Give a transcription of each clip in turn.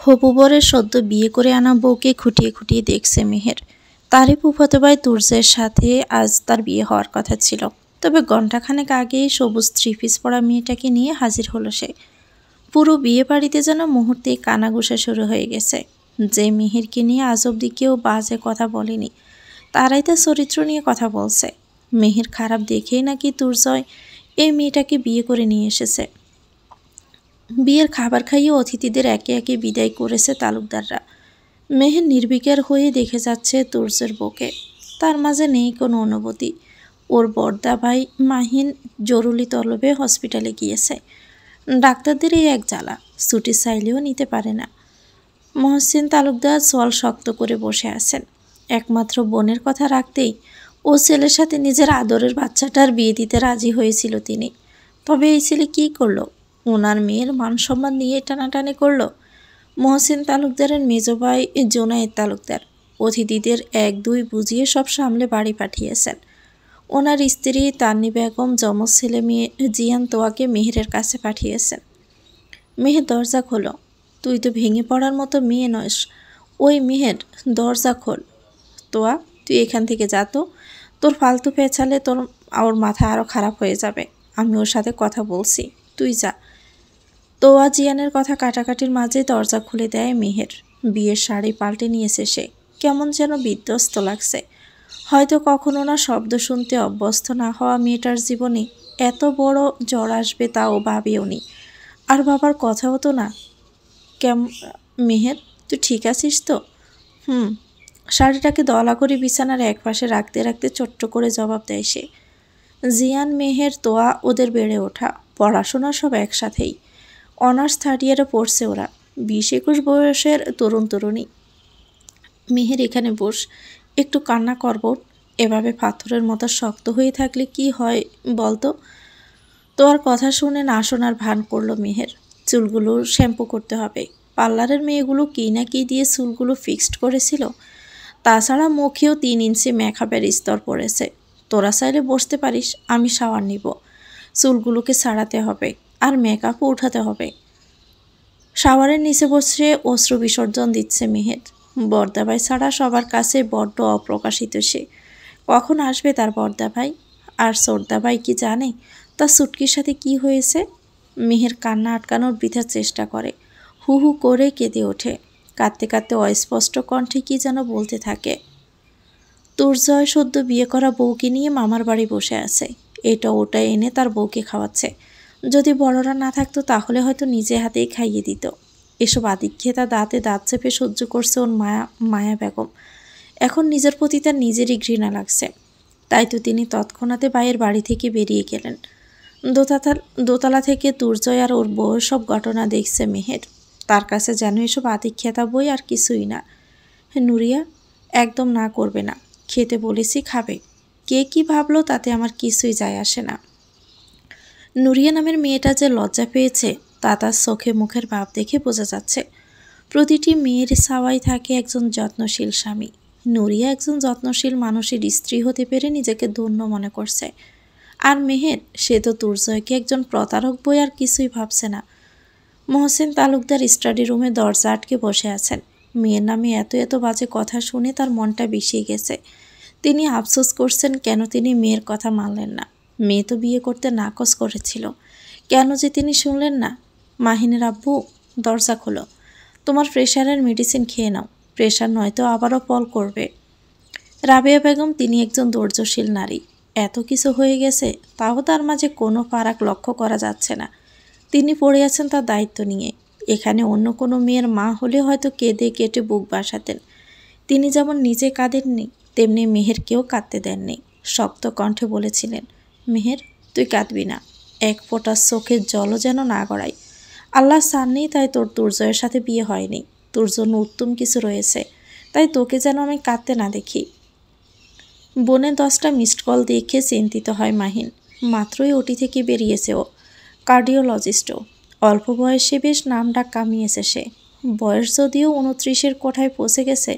হবু বরের সদ্য বিয়ে করে আনা বউকে খুঁটিয়ে খুঁটিয়ে দেখছে মেহের। তারই ফুফাতো ভাই তুর্যের সাথে আজ তার বিয়ে হওয়ার কথা ছিল, তবে ঘণ্টাখানেক আগেই সবুজ থ্রি পিস পরা মেয়েটাকে নিয়ে হাজির হলো সে। পুরো বিয়ে বাড়িতে যেন মুহূর্তেই কানাঘুষা শুরু হয়ে গেছে। যে মেহেরকে নিয়ে আজ অব্দি কেউ বাজে কথা বলেনি, তারাই তার চরিত্র নিয়ে কথা বলছে। মেহের খারাপ দেখেই নাকি তুর্জয় এই মেয়েটাকে বিয়ে করে নিয়ে এসেছে। বিয়ের খাবার খাইয়ে অতিথিদের একে একে বিদায় করেছে তালুকদাররা। মেহের নির্বিকার হয়ে দেখে যাচ্ছে তুর্যের বউকে। তার মাঝে নেই কোনো অনুভূতি। ওর বড়দা ভাই মাহিন জরুরি তলবে হসপিটালে গিয়েছে। ডাক্তারদের এই এক জ্বালা, ছুটি চাইলেও নিতে পারে না। মহসিন তালুকদার চল শক্ত করে বসে আছেন। একমাত্র বোনের কথা রাখতেই ও ছেলের সাথে নিজের আদরের বাচ্চাটার বিয়ে দিতে রাজি হয়েছিল তিনি। তবে এই ছেলে কী করলো? ওনার মেয়ের মান সম্মান নিয়ে টানাটানি করলো। মহসিন তালুকদারের মেজ ভাই জোনায়েদ তালুকদার অতিথিদের এক দুই বুঝিয়ে সব সামলে বাড়ি পাঠিয়েছেন। ওনার স্ত্রী তান্নি বেগম যমজ ছেলে মেয়ে জিয়ান তোয়াকে মেহেরের কাছে পাঠিয়েছেন। মেহের দরজা খোলো, তুই তো ভেঙে পড়ার মতো মেয়ে নস। ওই মেহের, দরজা খোল। তোয়া, তুই এখান থেকে যা তো, তোর ফালতু পেঁচালে ওর মাথা আরও খারাপ হয়ে যাবে। আমি ওর সাথে কথা বলছি, তুই যা। তোয়া জিয়ানের কথা কাটাকাটির মাঝে দরজা খুলে দেয় মেহের। বিয়ের শাড়ি পাল্টে নিয়েছে সে, কেমন যেন বিধ্বস্ত লাগছে। হয়তো কখনো না শব্দ শুনতে অভ্যস্ত না হওয়া মেয়েটার জীবনে এত বড় জ্বর আসবে তাও ভাবেওনি। আর বাবার কথাও তো না। মেহের, তুই ঠিক আছিস তো? শাড়িটাকে দলা করে বিছানার এক পাশে রাখতে রাখতে ছোট্ট করে জবাব দেয় সে। জিয়ান, মেহের, তোয়া ওদের বেড়ে ওঠা, পড়াশোনা সব একসাথেই। অনার্স থার্ড ইয়ারে পড়ছে ওরা, 20-21 বয়সের তরুণ তরুণী। মেহের, এখানে বস, একটু কান্না করব। এভাবে পাথরের মতো শক্ত হয়ে থাকলে কি হয় বলতো? তোর কথা শুনে না শোনার ভান করলো মেহের। চুলগুলো শ্যাম্পু করতে হবে। পার্লারের মেয়েগুলো কী না কী দিয়ে চুলগুলো ফিক্সড করেছিল। তাছাড়া মুখেও 3 ইঞ্চি মেকআপের স্তর পড়েছে। তোরা চাইলে বসতে পারিস, আমি শাওয়ার নিব। চুলগুলোকে ছাড়াতে হবে আর মেকআপও উঠাতে হবে। শাওয়ারের নিচে বসে অশ্রু বিসর্জন দিচ্ছে মেহের। বর্দাভাই ছাড়া সবার কাছে বড্ড অপ্রকাশিত সে। কখন আসবে তার বর্দাভাই? আর সর্দাভাই কি জানে তার সুটকির সাথে কি হয়েছে? মেহের কান্না আটকানোর বৃথার চেষ্টা করে। হু হু করে কেঁদে ওঠে। কাঁদতে কাঁদতে অস্পষ্ট কণ্ঠে কি যেন বলতে থাকে। তুর্জয় সদ্য বিয়ে করা বউকে নিয়ে মামার বাড়ি বসে আছে। এটা ওটা এনে তার বউকে খাওয়াচ্ছে। যদি বড়রা না থাকতো তাহলে হয়তো নিজে হাতেই খাইয়ে দিত। এসব আদিক্ষেতা দাঁতে দাঁত চেপে সহ্য করছে ওর মায়া বেগম। এখন নিজের প্রতি তার নিজেরই ঘৃণা লাগছে। তাই তো তিনি তৎক্ষণাৎ ভাইয়ের বাড়ি থেকে বেরিয়ে গেলেন। দোতলা থেকে তুর্জয় আর ওর বউয়ের সব ঘটনা দেখছে মেহের। তার কাছে যেন এসব আদিক্ষেতা বই আর কিছুই না। নুরিয়া, একদম না করবে না। খেতে বলেছি, খাবে। কে কি ভাবলো তাতে আমার কিছুই যায় আসে না। নুরিয়া নামের মেয়েটা যে লজ্জা পেয়েছে তা তার চোখে মুখের ভাব দেখে বোঝা যাচ্ছে। প্রতিটি মেয়ের ছাওয়াই থাকে একজন যত্নশীল স্বামী। নুরিয়া একজন যত্নশীল মানুষের স্ত্রী হতে পেরে নিজেকে ধন্য মনে করছে। আর মেহের, সে তো তুর্জয়কে একজন প্রতারক বই আর কিছুই ভাবছে না। মহসিন তালুকদার স্টাডি রুমে দরজা আটকে বসে আছেন। মেয়ের নামে এত এত বাজে কথা শুনে তার মনটা বিষিয়ে গেছে। তিনি আফসোস করছেন কেন তিনি মেয়ের কথা মানলেন না। মেয়ে তো বিয়ে করতে নাকচ করেছিল, কেন যে তিনি শুনলেন না। মাহিনের আব্বু, দরজা খোলো। তোমার প্রেশারের মেডিসিন খেয়ে নাও, প্রেশার নয়তো আবারও ফল করবে। রাবেয়া বেগম, তিনি একজন ধৈর্যশীল নারী। এত কিছু হয়ে গেছে তাও তার মাঝে কোনো ফারাক লক্ষ্য করা যাচ্ছে না। তিনি পড়ে আছেন তার দায়িত্ব নিয়ে। এখানে অন্য কোনো মেয়ের মা হলে হয়তো কেঁদে কেটে বুক বাসাতেন। তিনি যেমন নিজে কাঁদেননি, তেমনি মেহেরকেও কাঁদতে দেননি। শক্ত কণ্ঠে বলেছিলেন, মেহের, তুই কাঁদবি না। এক ফোঁটা চোখের জলও যেন না গড়াই। আল্লাহ চান নেই তাই তোর তুর্জয়ের সাথে বিয়ে হয়নি। তোর জন্য উত্তম কিছু রয়েছে, তাই তোকে যেন আমি কাঁদতে না দেখি। বোনে 10টা মিসড কল দেখে চিন্তিত হয় মাহিন। মাত্রই ওটি থেকে বেরিয়েছে ও, কার্ডিওলজিস্টও। অল্প বয়সে বেশ নামডাক কামিয়েছে সে। বয়স যদিও 29-এর কোঠায় পৌঁছে গেছে,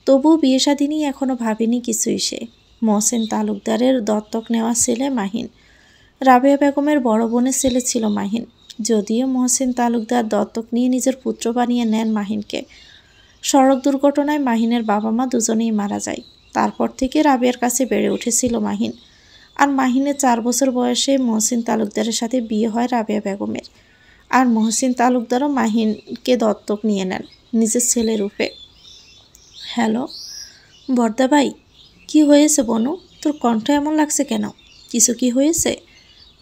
তবুও বিয়ে শাদী নিয়ে এখনও ভাবেনি কিছুই সে। মহসিন তালুকদারের দত্তক নেওয়া ছেলে মাহিন। রাবেয়া বেগমের বড় বোনের ছেলে ছিল মাহিন। যদিও মহসিন তালুকদার দত্তক নিয়ে নিজের পুত্র বানিয়ে নেন মাহিনকে। সড়ক দুর্ঘটনায় মাহিনের বাবা মা দুজনেই মারা যায়। তারপর থেকে রাবেয়ার কাছে বেড়ে উঠেছিল মাহিন। আর মাহিনের 4 বছর বয়সে মহসিন তালুকদারের সাথে বিয়ে হয় রাবেয়া বেগমের। আর মহসিন তালুকদারও মাহিনকে দত্তক নিয়ে নেন নিজের ছেলে রূপে। হ্যালো বর্দা ভাই, কী হয়েছে বনু? তোর কণ্ঠ এমন লাগছে কেন? কিছু কি হয়েছে?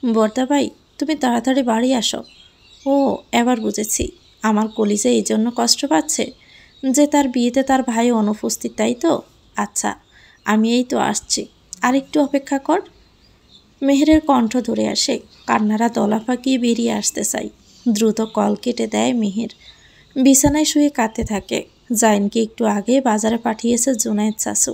বর্দা ভাই, তুমি তাড়াতাড়ি বাড়ি আসো। ও, এবার বুঝেছি। আমার কলিজা এই জন্য কষ্ট পাচ্ছে যে তার বিয়েতে তার ভাই অনুপস্থিত, তাই তো? আচ্ছা, আমি এই তো আসছি, আর একটু অপেক্ষা কর। মেহেরের কণ্ঠ ধরে আসে, কান্নারা দলা পাকিয়ে বেরিয়ে আসতে চাই। দ্রুত কল কেটে দেয় মেহের। বিছানায় শুয়ে কাঁদতে থাকে। জাইনকে একটু আগে বাজারে পাঠিয়েছে জুনায়েদ চাচু।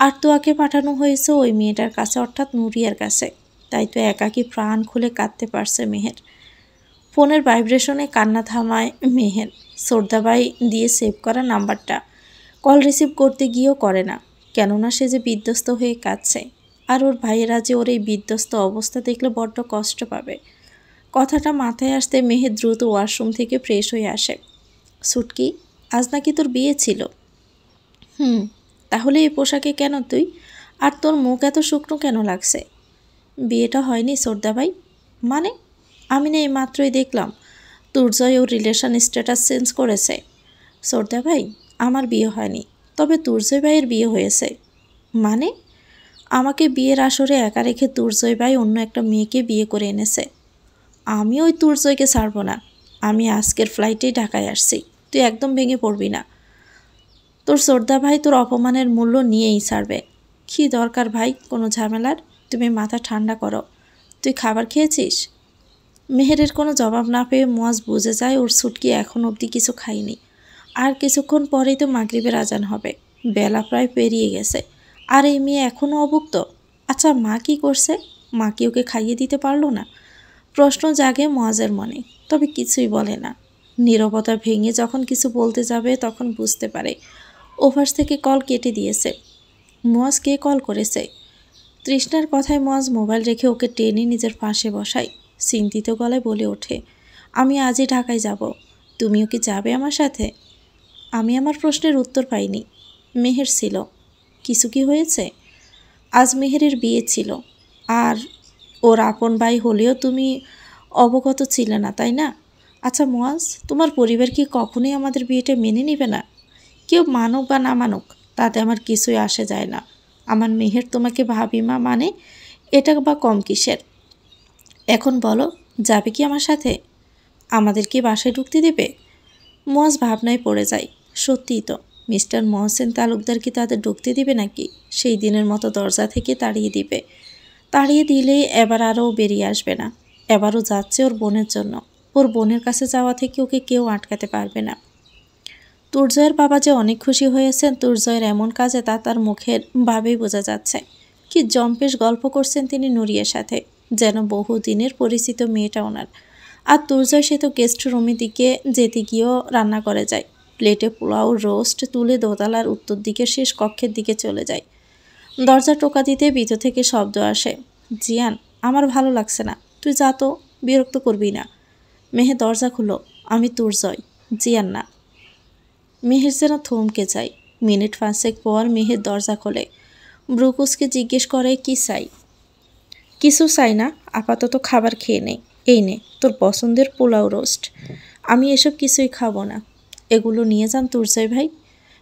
আর তোয়াকে পাঠানো হয়েছে ওই মেয়েটার কাছে, অর্থাৎ নুরিয়ার কাছে। তাই তো একাকী প্রাণ খুলে কাঁদতে পারছে মেহের। ফোনের ভাইব্রেশনে কান্না থামায় মেহের। সোরদাবাই দিয়ে সেভ করা নাম্বারটা। কল রিসিভ করতে গিয়েও করে না, কেননা সে যে বিধ্বস্ত হয়ে কাঁদছে। আর ওর ভাইয়েরা যে ওর এই বিধ্বস্ত অবস্থা দেখলে বড্ড কষ্ট পাবে। কথাটা মাথায় আসতে মেহের দ্রুত ওয়াশরুম থেকে ফ্রেশ হয়ে আসে। সুটকি, আজ নাকি তোর বিয়ে ছিল? তাহলে এই পোশাকে কেন তুই? আর তোর মুখ এত শুকনো কেন লাগছে? বিয়েটা হয়নি সোরদাবাই। মানে? আমি না এই মাত্রই দেখলাম তুর্জয় ওর রিলেশন স্ট্যাটাস চেঞ্জ করেছে। সোরদাবাই, আমার বিয়ে হয়নি, তবে তুর্জয় ভাইয়ের বিয়ে হয়েছে। মানে? আমাকে বিয়ের আসরে একা রেখে তুর্জয় ভাই অন্য একটা মেয়েকে বিয়ে করে এনেছে। আমি ওই তুর্জয়কে ছাড়ব না। আমি আজকের ফ্লাইটেই ঢাকায় আসছি। তুই একদম ভেঙে পড়বি না। তোর সোরদা ভাই তোর অপমানের মূল্য নিয়েই ছাড়বে। কী দরকার ভাই কোনো ঝামেলার? তুমি মাথা ঠান্ডা করো। তুই খাবার খেয়েছিস? মেহেরের কোনো জবাব না পেয়ে মুয়াজ বুঝে যায় ওর সুটকি এখন অবধি কিছু খায়নি। আর কিছুক্ষণ পরেই তো মাগরিবের আজান হবে। বেলা প্রায় পেরিয়ে গেছে। আর এই মেয়ে এখনও অভুক্ত। আচ্ছা, মা কী করছে? মা কি ওকে খাইয়ে দিতে পারলো না? প্রশ্ন জাগে মুয়াজের মনে, তবে কিছুই বলে না। নীরবতা ভেঙে যখন কিছু বলতে যাবে তখন বুঝতে পারে ওভার থেকে কল কেটে দিয়েছে। মুয়াজ কে কল করেছে? তৃষ্ণার কথায় মুয়াজ মোবাইল রেখে ওকে টেনে নিজের পাশে বসায়। চিন্তিত গলায় বলে ওঠে, আমি আজই ঢাকায় যাব। তুমিও কি যাবে আমার সাথে? আমি আমার প্রশ্নের উত্তর পাইনি। মেহের ছিল। কিছু কি হয়েছে? আজ মেহেরের বিয়ে ছিল। আর ওর আপন ভাই হলেও তুমি অবগত ছিলে না, তাই না? আচ্ছা মুয়াজ, তোমার পরিবার কি কখনোই আমাদের বিয়েটা মেনে নেবে না? কেউ মানুক বা না মানুক তাতে আমার কিছুই আসে যায় না। আমার মেহের তোমাকে ভাবিমা মানে এটা বা কম কিসের? এখন বলো, যাবে কি আমার সাথে? আমাদের কি বাসায় ঢুকতে দেবে? মুয়াজ ভাবনায় পড়ে যায়। সত্যিই তো, মিস্টার মহসিন তালুকদার কি তাদের ঢুকতে দিবে নাকি? সেই দিনের মতো দরজা থেকে তাড়িয়ে দিবে। তাড়িয়ে দিলেই এবার আরও বেরিয়ে আসবে না। এবারও যাচ্ছে ওর বোনের জন্য। ওর বোনের কাছে যাওয়া থেকে ওকে কেউ আটকাতে পারবে না। তুর্জয়ের বাবা যে অনেক খুশি হয়েছেন তুর্জয়ের এমন কাজে, তা তার মুখের ভাবেই বোঝা যাচ্ছে। কি জম্পেশ গল্প করছেন তিনি নুরিয়ার সাথে, যেন বহুদিনের পরিচিত মেয়েটা ওনার। আর তুর্জয় সে তো গেস্ট রুমের দিকে যেতে গিয়েও রান্না করে যায়। প্লেটে পোলাও রোস্ট তুলে দোতলার উত্তর দিকের শেষ কক্ষের দিকে চলে যায়। দরজা টোকা দিতে ভিতর থেকে শব্দ আসে, জিয়ান, আমার ভালো লাগছে না, তুই যা তো, বিরক্ত করবি না। মেহে দরজা খুলো, আমি তুর্জয়, জিয়ান না। মেহের যেন থমকে যায়। মিনিট 5 পর মেহের দরজা খোলে। ব্রুকুসকে জিজ্ঞেস করে, কি চাই? কিছু চাই না, আপাতত খাবার খেয়ে নে। এই নে তোর পছন্দের পোলাও রোস্ট। আমি এসব কিছুই খাবো না। এগুলো নিয়ে যান তুর্জয় ভাই।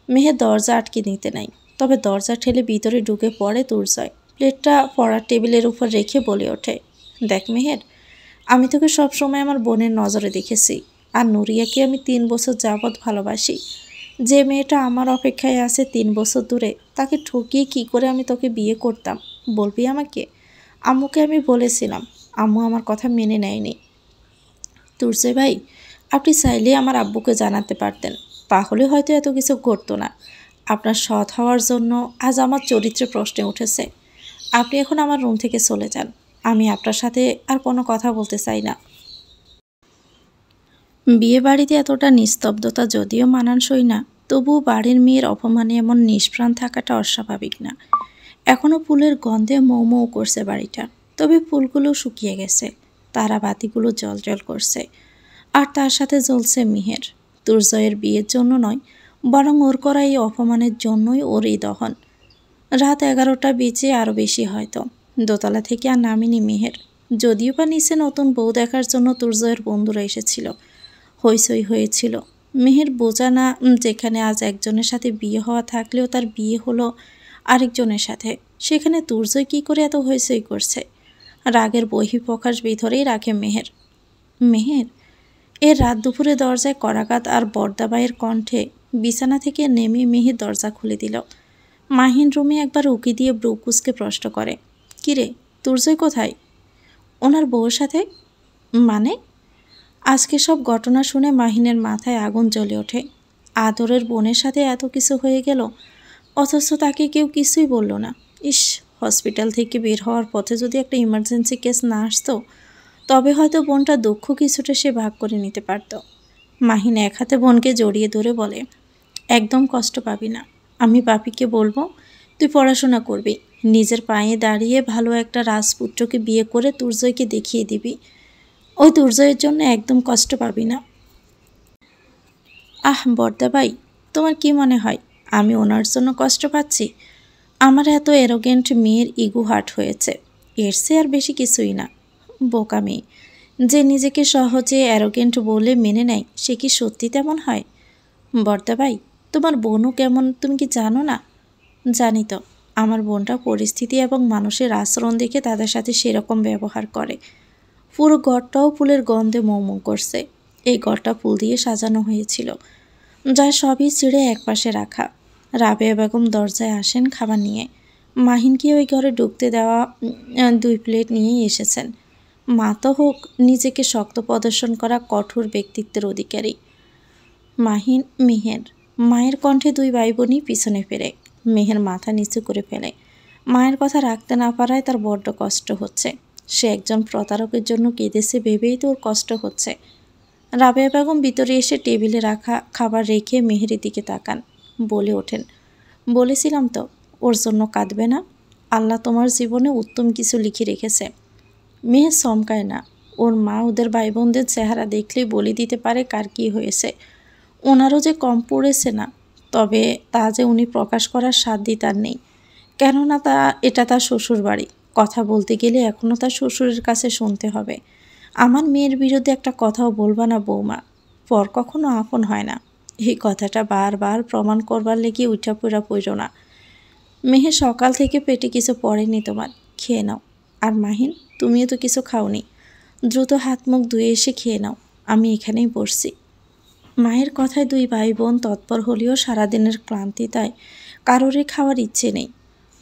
মেহের দরজা আটকে নিতে নাই, তবে দরজা ঠেলে ভিতরে ঢুকে পড়ে তুর্জয়। প্লেটটা পড়ার টেবিলের উপর রেখে বলে ওঠে, দেখ মেহের, আমি তোকে সবসময় আমার বোনের নজরে দেখেছি। আর নুরিয়াকে আমি 3 বছর যাবৎ ভালোবাসি। যে মেয়েটা আমার অপেক্ষায় আছে 3 বছর দূরে, তাকে ঠকিয়ে কি করে আমি তোকে বিয়ে করতাম বলবি আমাকে? আম্মুকে আমি বলেছিলাম, আম্মু আমার কথা মেনে নেয়নি। তুর্জয় ভাই, আপনি চাইলে আমার আব্বুকে জানাতে পারতেন, তাহলে হয়তো এত কিছু ঘটতো না। আপনার সৎ হওয়ার জন্য আজ আমার চরিত্রে প্রশ্নে উঠেছে। আপনি এখন আমার রুম থেকে চলে যান। আমি আপনার সাথে আর কোনো কথা বলতে চাই না। বিয়ে বাড়িতে এতটা নিস্তব্ধতা যদিও মানানসই না, তবুও বাড়ির মেয়ের অপমানে এমন নিষ্প্রাণ থাকাটা অস্বাভাবিক না। এখনও ফুলের গন্ধে মৌ মৌ করছে বাড়িটা, তবে ফুলগুলো শুকিয়ে গেছে। তারাবাতিগুলো জ্বলজ্বল করছে। আর তার সাথে জ্বলছে মেহের। দুর্জয়ের বিয়ের জন্য নয়, বরং ওর করা এই অপমানের জন্যই ওর এই দহন। রাত 11টা বেজে আরও বেশি হয়তো। দোতলা থেকে আর নামেনি মেহের। যদিও বা নিচে নতুন বউ দেখার জন্য দুর্জয়ের বন্ধুরা এসেছিল, হইচই হয়েছিল। মেহের বোঝা না, যেখানে আজ একজনের সাথে বিয়ে হওয়া থাকলেও তার বিয়ে হলো আরেকজনের সাথে, সেখানে দুর্জয় কী করে এত হইচই করছে। রাগের বহিঃপ্রকাশ ভিতরেই রাখে মেহের। মেহের এর রাত দুপুরে দরজায় করাঘাত আর বরদাবাইয়ের কণ্ঠে বিছানা থেকে নেমে মেহের দরজা খুলে দিল। মাহিন রুমে একবার উকি দিয়ে ব্রুকুসকে প্রশ্ন করে, কিরে দুর্জয় কোথায়? ওনার বউর সাথে। মানে? আজকে সব ঘটনা শুনে মাহিনের মাথায় আগুন জ্বলে ওঠে। আদরের বোনের সাথে এত কিছু হয়ে গেল, অথচ তাকে কেউ কিছুই বলল না। ইস, হসপিটাল থেকে বের হওয়ার পথে যদি একটা ইমার্জেন্সি কেস না আসতো, তবে হয়তো বোনটা দুঃখ কিছুটা সে ভাগ করে নিতে পারত। মাহিন এক হাতে বোনকে জড়িয়ে ধরে বলে, একদম কষ্ট পাবি না। আমি বাপিকে বলবো তুই পড়াশোনা করবি, নিজের পায়ে দাঁড়িয়ে ভালো একটা রাজপুত্রকে বিয়ে করে দুর্জয়কে দেখিয়ে দিবি। ওই দুর্জয়ের জন্য একদম কষ্ট পাবি না। আহ বর্দাবাই, তোমার কি মনে হয় আমি ওনার জন্য কষ্ট পাচ্ছি? আমার এত অ্যারোগেন্ট মেয়ের ইগো হার্ট হয়েছে, এর চেয়ে আর বেশি কিছুই না। বোকা মেয়ে, যে নিজেকে সহজে অ্যারোগেন্ট বলে মেনে নেয়, সে কি সত্যি তেমন হয়? বর্দাবাই, তোমার বোনও কেমন তুমি কি জানো না? জানি তো, আমার বোনটা পরিস্থিতি এবং মানুষের আচরণ দেখে তাদের সাথে সেরকম ব্যবহার করে। পুরো ঘরটাও ফুলের গন্ধে মৌমৌ করছে। এই ঘরটা ফুল দিয়ে সাজানো হয়েছিল, যা সবই ছিঁড়ে একপাশে রাখা। রাবেয়া বেগম দরজায় আসেন খাবার নিয়ে। মাহিনকে ওই ঘরে ঢুকতে দেওয়া 2 প্লেট নিয়েই এসেছেন। মা তো হোক নিজেকে শক্ত প্রদর্শন করা কঠোর ব্যক্তিত্বের অধিকারী। মাহিন, মেহের। মায়ের কণ্ঠে 2 ভাই বোনই পিছনে ফেরে। মেহের মাথা নিচু করে ফেলে। মায়ের কথা রাখতে না পারায় তার বড্ড কষ্ট হচ্ছে। সে একজন প্রতারকের জন্য কেঁদেছে ভেবেই তো ওর কষ্ট হচ্ছে। রাবেয়া বেগম ভিতরে এসে টেবিলে রাখা খাবার রেখে মেহেরের দিকে তাকান, বলে ওঠেন, বলেছিলাম তো ওর জন্য কাঁদবে না। আল্লাহ তোমার জীবনে উত্তম কিছু লিখে রেখেছে। মেহের চমকায় না। ওর মা ওদের ভাই বোনদের চেহারা দেখলেই বলে দিতে পারে কার কী হয়েছে। ওনারও যে কম পড়েছে না, তবে তা যে উনি প্রকাশ করার সাধ্যই তার নেই। কেননা এটা তার শ্বশুর বাড়ি। কথা বলতে গেলে এখনও তার শ্বশুরের কাছে শুনতে হবে। আমার মেয়ের বিরুদ্ধে একটা কথাও বলবা না বৌমা, পর কখনো আপন হয় না। এই কথাটা বারবার প্রমাণ করবার লেগে উঠা পুরা পড়ো না। মেহে সকাল থেকে পেটে কিছু পড়েনি তোমার, খেয়ে নাও। আর মাহিন, তুমিও তো কিছু খাওনি, দ্রুত হাত মুখ ধুয়ে এসে খেয়ে নাও, আমি এখানেই বসছি। মায়ের কথায় 2 ভাই বোন তৎপর হলেও সারাদিনের ক্লান্তি তাই কারোরই খাওয়ার ইচ্ছে নেই।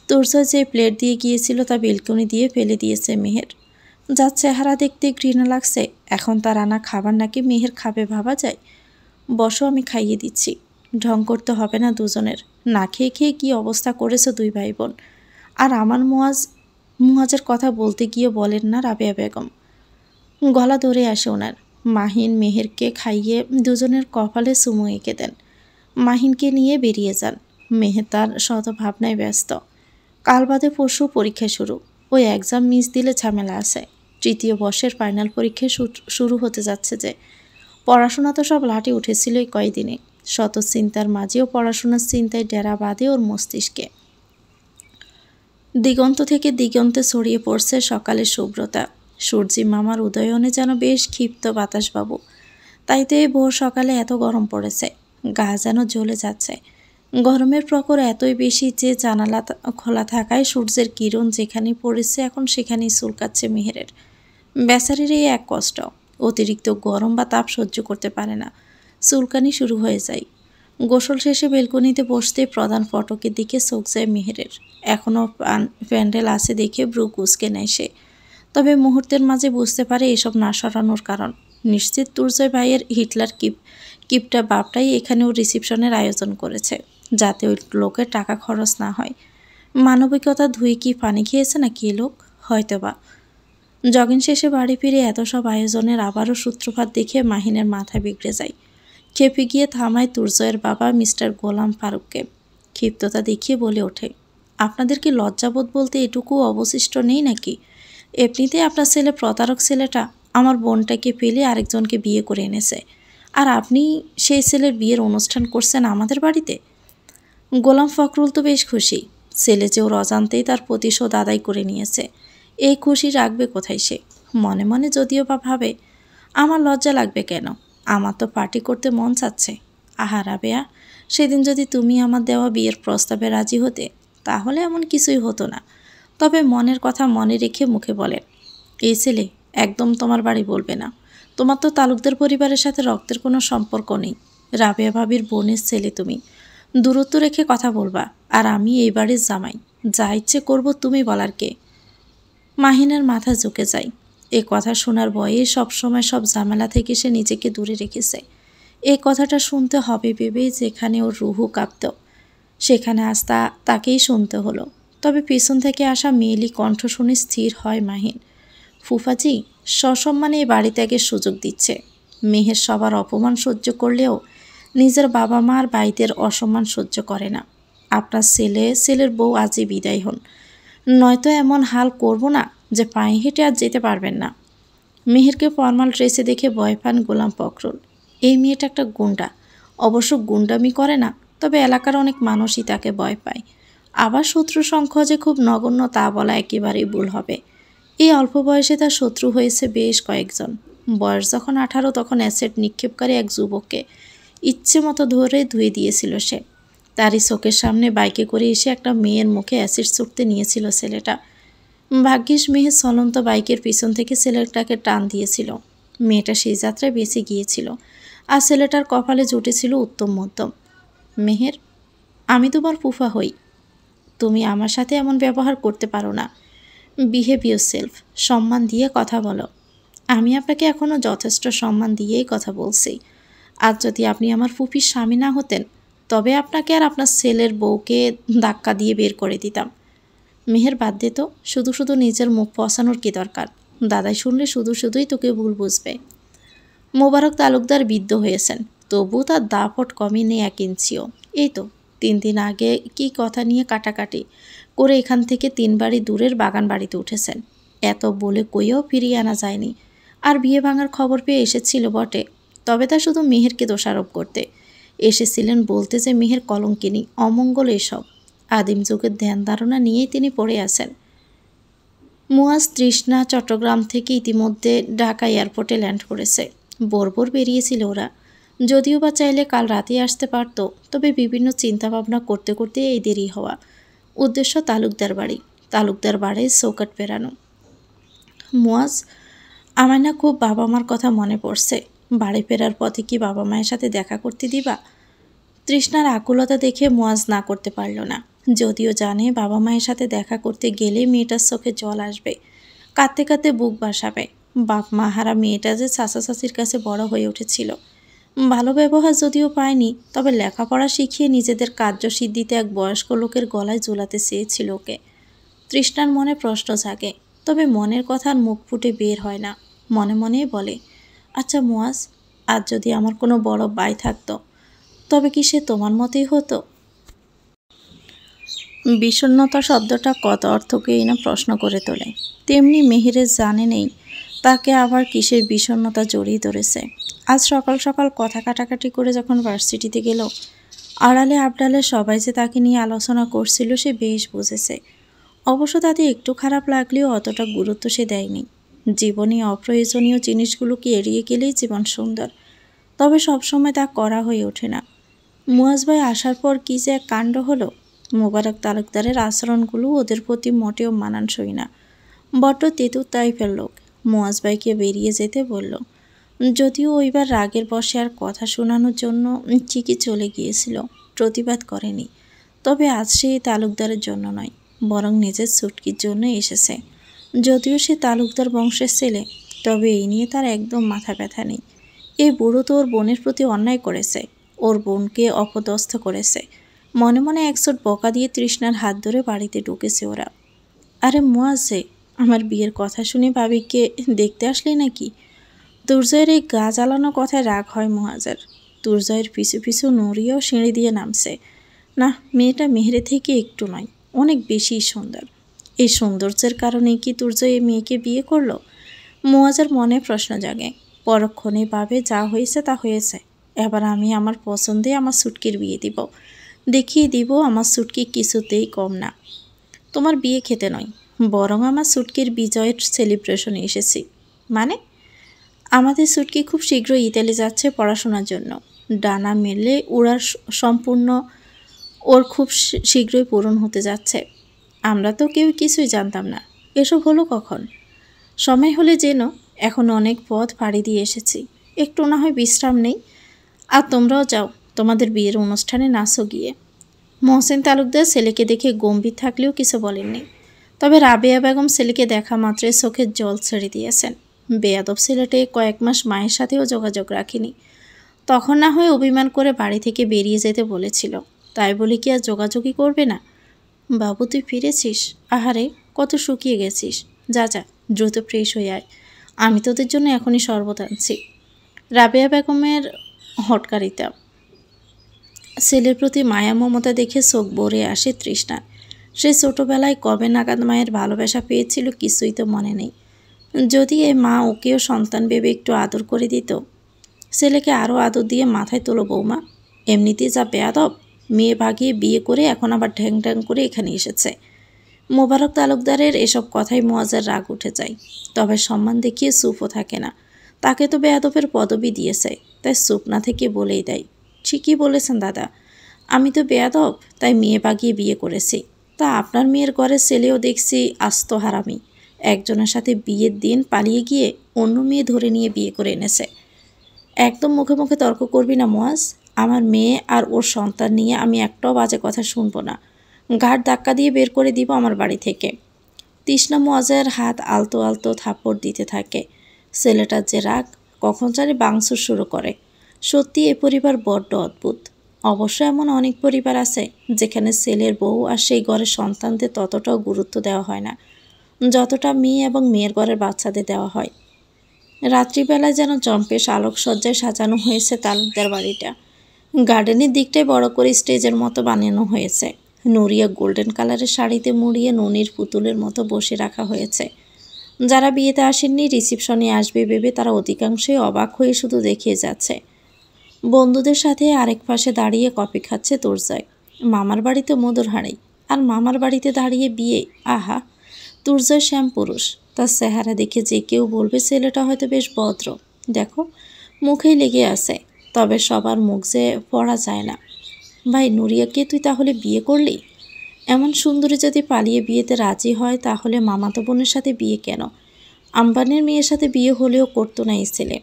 তুর্জয় যে প্লেট দিয়ে গিয়েছিল তা বেলকনি দিয়ে ফেলে দিয়েছে মেহের। যার চেহারা দেখতে ঘৃণা লাগছে, এখন তার আনা খাবার নাকি মেহের খাবে ভাবা যায়? বসো, আমি খাইয়ে দিচ্ছি। ঢং করতে হবে না দুজনের। না খেয়ে খেয়ে কী অবস্থা করেছে 2 ভাই বোন। আর আমার মুয়াজের কথা বলতে গিয়ে বলেন না রাবেয়া বেগম। গলা ধরে আসে ওনার। মাহিন মেহেরকে খাইয়ে দুজনের কপালে চুমু এঁকে দেন। মাহিনকে নিয়ে বেরিয়ে যান। মেহের তার শত ভাবনায় ব্যস্ত। কাল বাদে পরশু পরীক্ষা শুরু। ওই এক্সাম মিস দিলে ঝামেলা আছে। 3য় বর্ষের ফাইনাল পরীক্ষা শুরু হতে যাচ্ছে যে। পড়াশোনা তো সব লাটে উঠেছিল এই কয়দিনে। শত চিন্তার মাঝেও পড়াশোনার চিন্তায় ডেরা বাঁধে ওর মস্তিষ্কে। দিগন্ত থেকে দিগন্তে ছড়িয়ে পড়ছে সকালের শুভ্রতা। সূর্যি মামার উদয়নে যেন বেশ ক্ষিপ্ত বাতাসবাবু। তাই তো এই ভোর সকালে এত গরম পড়েছে, গা যেন জ্বলে যাচ্ছে। গরমের প্রখর এতই বেশি যে জানালা খোলা থাকায় সূর্যের কিরণ যেখানেই পড়েছে এখন সেখানেই চুলকাচ্ছে মেহেরের। বেচারির এই এক কষ্ট, অতিরিক্ত গরম বা তাপ সহ্য করতে পারে না, চুলকানি শুরু হয়ে যায়। গোসল শেষে বেলকনিতে বসতে প্রধান ফটকের দিকে চোখ যায় মেহেরের। এখনও প্যান্ডেল আছে দেখে ব্রু কুঁচকে নেয় সে। তবে মুহূর্তের মাঝে বুঝতে পারে এসব না সরানোর কারণ। নিশ্চিত তুর্জয় ভাইয়ের হিটলার কিপটা বাপটাই এখানেও রিসিপশনের আয়োজন করেছে, যাতে ওই লোকের টাকা খরচ না হয়। মানবিকতা ধুয়ে কি পানি খেয়েছে না কি লোক, হয়তোবা। জগিং শেষে বাড়ি ফিরে এত সব আয়োজনের আবারও সূত্রপাত দেখে মাহিনের মাথা বিগড়ে যায়। খেপে গিয়ে থামায় তুর্জয়ের বাবা মিস্টার গোলাম ফারুককে। ক্ষিপ্ততা দেখিয়ে বলে ওঠে, আপনাদের কি লজ্জাবোধ বলতে এটুকু অবশিষ্ট নেই নাকি? এমনিতেই আপনার ছেলে প্রতারক ছেলেটা আমার বোনটাকে পেলে আরেকজনকে বিয়ে করে এনেছে, আর আপনি সেই ছেলের বিয়ের অনুষ্ঠান করছেন আমাদের বাড়িতে। গোলাম ফখরুল তো বেশ খুশি, ছেলে যে ওর অজান্তেই তার প্রতিশোধ আদায় করে নিয়েছে। এই খুশি রাখবে কোথায় সে? মনে মনে যদিও বা ভাবে, আমার লজ্জা লাগবে কেন, আমার তো পার্টি করতে মন চাচ্ছে। আহা রাবেয়া, সেদিন যদি তুমি আমার দেওয়া বিয়ের প্রস্তাবে রাজি হতে, তাহলে এমন কিছুই হতো না। তবে মনের কথা মনে রেখে মুখে বলেন, এই ছেলে একদম তোমার বাড়ি বলবে না। তোমার তো তালুকদার পরিবারের সাথে রক্তের কোনো সম্পর্ক নেই। রাবেয়া ভাবির বোনের ছেলে তুমি, দূরত্ব রেখে কথা বলবা। আর আমি এই বাড়ির জামাই, যা ইচ্ছে করবো তুমি বলার কে? মাহিনের মাথা ঝুঁকে যায়। এ কথা শোনার ভয়ে সবসময় সব ঝামেলা থেকে সে নিজেকে দূরে রেখেছে। এই কথাটা শুনতে হবে ভেবেই যেখানে ওর রুহু কাঁপত, সেখানে আজ তাকেই শুনতে হলো। তবে পিছন থেকে আসা মেয়েলি কণ্ঠ শুনে স্থির হয় মাহিন। ফুফাজি সসম্মানে এই বাড়ি ত্যাগের সুযোগ দিচ্ছে। মেহের সবার অপমান সহ্য করলেও নিজের বাবা মা আর ভাইদের অসম্মান সহ্য করে না। আপনার ছেলের বউ আজই বিদায় হন, নয়তো এমন হাল করব না যে পায়ে হেঁটে আর যেতে পারবেন না। মেহেরকে ফরমাল ড্রেসে দেখে ভয় পান গোলাম ফখরুল। এই মেয়েটা একটা গুন্ডা, অবশ্য গুন্ডামি করে না, তবে এলাকার অনেক মানুষই তাকে ভয় পায়। আবার শত্রু সংখ্যা যে খুব নগণ্য তা বলা একেবারেই ভুল হবে। এই অল্প বয়সে তার শত্রু হয়েছে বেশ কয়েকজন। বয়স যখন 18 তখন অ্যাসিড নিক্ষেপকারী এক যুবককে ইচ্ছে মতো ধরে ধুয়ে দিয়েছিল সে। তারই চোখের সামনে বাইকে করে এসে একটা মেয়ের মুখে অ্যাসিড ছুটতে নিয়েছিল ছেলেটা। ভাগ্যিস মেহের চলন্ত বাইকের পিছন থেকে ছেলেটাকে টান দিয়েছিল। মেয়েটা সেই যাত্রায় বেঁচে গিয়েছিল, আর ছেলেটার কপালে জুটেছিল উত্তম মধ্যম। মেহের, আমি তোমার ফুফা হই, তুমি আমার সাথে এমন ব্যবহার করতে পারো না। বিহেভ ইয়োরসেলফ, সম্মান দিয়ে কথা বলো। আমি আপনাকে এখনও যথেষ্ট সম্মান দিয়েই কথা বলছি। আজ যদি আপনি আমার ফুফির স্বামী না হতেন, তবে আপনাকে আর আপনার ছেলের বউকে ধাক্কা দিয়ে বের করে দিতাম। মেহের, বাদ দে তো, শুধু শুধু নিজের মুখ ফসানোর কী দরকার? দাদাই শুনলে শুধুই তোকে ভুল বুঝবে। মোবারক তালুকদার বৃদ্ধ হয়েছেন, তবু তার দাপট কমেনি 1 ইঞ্চিও। এই তো 3 দিন আগে কি কথা নিয়ে কাটাকাটি করে এখান থেকে 3 বাড়ি দূরের বাগান বাড়িতে উঠেছেন। এত বলে কইও ফিরিয়ে আনা যায়নি। আর বিয়ে ভাঙার খবর পেয়ে এসেছিল বটে, তবে তা শুধু মেহেরকে দোষারোপ করতে। এসেছিলেন বলতে যে মেহের কলঙ্কিনী, অমঙ্গল এসব আদিম যুগের ধ্যান ধারণা নিয়েই তিনি পড়ে আছেন। মুয়াজ তৃষ্ণা চট্টগ্রাম থেকে ইতিমধ্যে ঢাকা এয়ারপোর্টে ল্যান্ড করেছে। ভোর বেরিয়েছিল ওরা, যদিও বা চাইলে কাল রাতেই আসতে পারত, তবে বিভিন্ন চিন্তাভাবনা করতে করতে এই দেরি হওয়া। উদ্দেশ্য তালুকদার বাড়ির চৌকাট পেরানো। মুয়াজ, আমার না খুব বাবা মার কথা মনে পড়ছে। বাড়ি ফেরার পথে কি বাবা মায়ের সাথে দেখা করতে দিবা? তৃষ্ণার আকুলতা দেখে মুয়াজ না করতে পারল না, যদিও জানে বাবা মায়ের সাথে দেখা করতে গেলে মেয়েটার চোখে জল আসবে, কাঁদতে কাঁদতে বুক বাসাবে। বাপ মা হারা মেয়েটা যে চাচা চাচির কাছে বড় হয়ে উঠেছিল, ভালো ব্যবহার যদিও পায়নি, তবে লেখাপড়া শিখিয়ে নিজেদের কার্যসিদ্ধিতে এক বয়স্ক লোকের গলায় ঝুলাতে চেয়েছিল ওকে। তৃষ্ণার মনে প্রশ্ন জাগে, তবে মনের কথা আর মুখ ফুটে বের হয় না। মনে মনেই বলে, আচ্ছা মুয়াজ, আজ যদি আমার কোনো বড় ভাই থাকতো, তবে কি সে তোমার মতোই হতো? বিষণ্ণতা শব্দটা কত অর্থকেই না প্রশ্ন করে তোলে। তেমনি মেহেরের জানে নেই তাকে আবার কিসের বিষণ্ণতা জড়িয়ে ধরেছে। আজ সকাল সকাল কথা কাটাকাটি করে যখন ভার্সিটিতে গেল, আড়ালে আবডালে সবাই যে তাকে নিয়ে আলোচনা করছিল সে বেশ বুঝেছে। অবশ্য তাতে একটু খারাপ লাগলেও অতটা গুরুত্ব সে দেয়নি। জীবনে অপ্রয়োজনীয় জিনিসগুলোকে এড়িয়ে গেলেই জীবন সুন্দর, তবে সবসময় তা করা হয়ে ওঠে না। মুয়াজ ভাই আসার পর কী যে এক কাণ্ড হলো। মোবারক তালুকদারের আচরণগুলো ওদের প্রতি মোটেও মানানসই না। বড্ড তেতু টাইপের লোক। মুয়াজ ভাইকে বেরিয়ে যেতে বলল, যদিও ওইবার রাগের বশে আর কথা শোনানোর জন্য ঠিকই চলে গিয়েছিল, প্রতিবাদ করেনি। তবে আজ সে তালুকদারের জন্য নয়, বরং নিজের ছুটকির জন্য এসেছে। যদিও সে তালুকদার বংশের ছেলে, তবে এই নিয়ে তার একদম মাথা ব্যথা নেই। এই বুড়ো তো ওর বোনের প্রতি অন্যায় করেছে, ওর বোনকে অপদস্থ করেছে। মনে মনে একচোট বকা দিয়ে তৃষ্ণার হাত ধরে বাড়িতে ঢুকেছে ওরা। আরে মুয়াজ্জে, আমার বিয়ের কথা শুনে ভাবিকে দেখতে আসলি নাকি? দুর্জয়ের এই গা জ্বালানো কথায় রাগ হয় মুয়াজের। দুর্জয়ের পিছু পিছু নুরিয়াও সিঁড়ি দিয়ে নামছে। না, মেয়েটা মেহেরে থেকে একটু নয়, অনেক বেশি সুন্দর। এই সৌন্দর্যের কারণে কি দুর্জয় এই মেয়েকে বিয়ে করলো? মুয়াজের মনে প্রশ্ন জাগে। পরক্ষণে ভাবে যা হয়েছে তা হয়েছে, এবার আমি আমার পছন্দে আমার সুটকির বিয়ে দিব, দেখিয়ে দিব আমার সুটকি কিছুতেই কম না। তোমার বিয়ে খেতে নয়, বরং আমার সুটকির বিজয়ের সেলিব্রেশনে এসেছি। মানে? আমাদের সুটকি খুব শীঘ্রই ইতালি যাচ্ছে পড়াশোনার জন্য। ডানা মেলে উড়ার সম্পূর্ণ ওর খুব শীঘ্রই পূরণ হতে যাচ্ছে। আমরা তো কেউ কিছুই জানতাম না। এসব হলো কখন? সময় হলে যেন, এখন অনেক পথ পাড়ি দিয়ে এসেছি, একটু না হয় বিশ্রাম নেই। আর তোমরাও যাও, তোমাদের বিয়ের অনুষ্ঠানে নাচো গিয়ে। মহসিন তালুকদার ছেলেকে দেখে গম্ভীর থাকলেও কিছু বলেননি। তবে রাবেয়া বেগম ছেলেকে দেখা মাত্রই চোখের জল ছেড়ে দিয়েছেন। বেয়াদব ছেলেটে কয়েক মাস মায়ের সাথেও যোগাযোগ রাখেনি। তখন না হয় অভিমান করে বাড়ি থেকে বেরিয়ে যেতে বলেছিল, তাই বলে কি আর যোগাযোগই করবে না? বাবু তুই ফিরেছিস? আহারে কত শুকিয়ে গেছিস। যা যা, দ্রুত ফ্রেশ হয়ে আয়, আমি তোদের জন্য এখনই শরবত আনছি। রাবেয়া বেগমের হটকারিতা। ছেলের প্রতি মায়া মমতা দেখে চোখ ভরে আসে তৃষ্ণা। সে ছোটোবেলায় কবে নাগাদ মায়ের ভালোবাসা পেয়েছিল কিছুই তো মনে নেই। যদি এই মা ওকেও সন্তান ভেবে একটু আদর করে দিত। ছেলেকে আরও আদর দিয়ে মাথায় তোলো বৌমা, এমনিতেই যা বেয়াদব, মেয়ে ভাগিয়ে বিয়ে করে এখন আবার ঢ্যাং ঢ্যাং করে এখানে এসেছে। মোবারক তালুকদারের এসব কথাই মুয়াজ্জের রাগ উঠে যায়। তবে সম্মান দেখিয়ে চুপও থাকে না। তাকে তো বেয়াদবের পদবি দিয়েছে, তাই চুপ না থেকে বলেই দেয়, ঠিকই বলেছেন দাদা, আমি তো বেয়াদব, তাই মেয়ে বাগিয়ে বিয়ে করেছি। তা আপনার মেয়ের ঘরের ছেলেও দেখছি আস্ত হারামি, একজনের সাথে বিয়ের দিন পালিয়ে গিয়ে অন্য মেয়ে ধরে নিয়ে বিয়ে করে এনেছে। একদম মুখে মুখে তর্ক করবি না মুয়াজ। আমার মেয়ে আর ওর সন্তান নিয়ে আমি একটাও বাজে কথা শুনবো না। ঘাট ধাক্কা দিয়ে বের করে দিব আমার বাড়ি থেকে। তৃষ্ণা মুয়াজের হাত আলতো আলতো থাপ্পড় দিতে থাকে। ছেলেটার যে রাগ, কখন জানি বাংসুর শুরু করে। সত্যি এ পরিবার বড্ড অদ্ভুত। অবশ্য এমন অনেক পরিবার আছে যেখানে ছেলের বউ আর সেই ঘরের সন্তানদের ততটাও গুরুত্ব দেওয়া হয় না যতটা মেয়ে এবং মেয়ের ঘরের বাচ্চাদের দেওয়া হয়। রাত্রিবেলায় যেন জম্পেশ আলোকসজ্জায় সাজানো হয়েছে তালুকদার বাড়িটা। গার্ডেনের দিকটাই বড় করে স্টেজের মতো বানানো হয়েছে। নুরিয়া গোল্ডেন কালারের শাড়িতে মুড়িয়ে ননির পুতুলের মতো বসে রাখা হয়েছে। যারা বিয়েতে আসেননি রিসিপশনে আসবে ভেবে তারা অধিকাংশই অবাক হয়ে শুধু দেখিয়ে যাচ্ছে। বন্ধুদের সাথে আরেক পাশে দাঁড়িয়ে কফি খাচ্ছে তুর্জয়। মামার বাড়িতে মধুর হাঁড়ি, আর মামার বাড়িতে দাঁড়িয়ে বিয়ে। আহা, তুর্জয় শ্যাম পুরুষ, তার চেহারা দেখে যে কেউ বলবে ছেলেটা হয়তো বেশ ভদ্র। দেখো, মুখেই লেগে আছে, তবে সবার মুখ যে পড়া যায় না। ভাই, নুরিয়াকে তুই তাহলে বিয়ে করলি? এমন সুন্দরী যদি পালিয়ে বিয়েতে রাজি হয় তাহলে মামাতো বোনের সাথে বিয়ে কেন? আম্বানির মেয়ের সাথে বিয়ে হলেও করতো না এই ছেলে।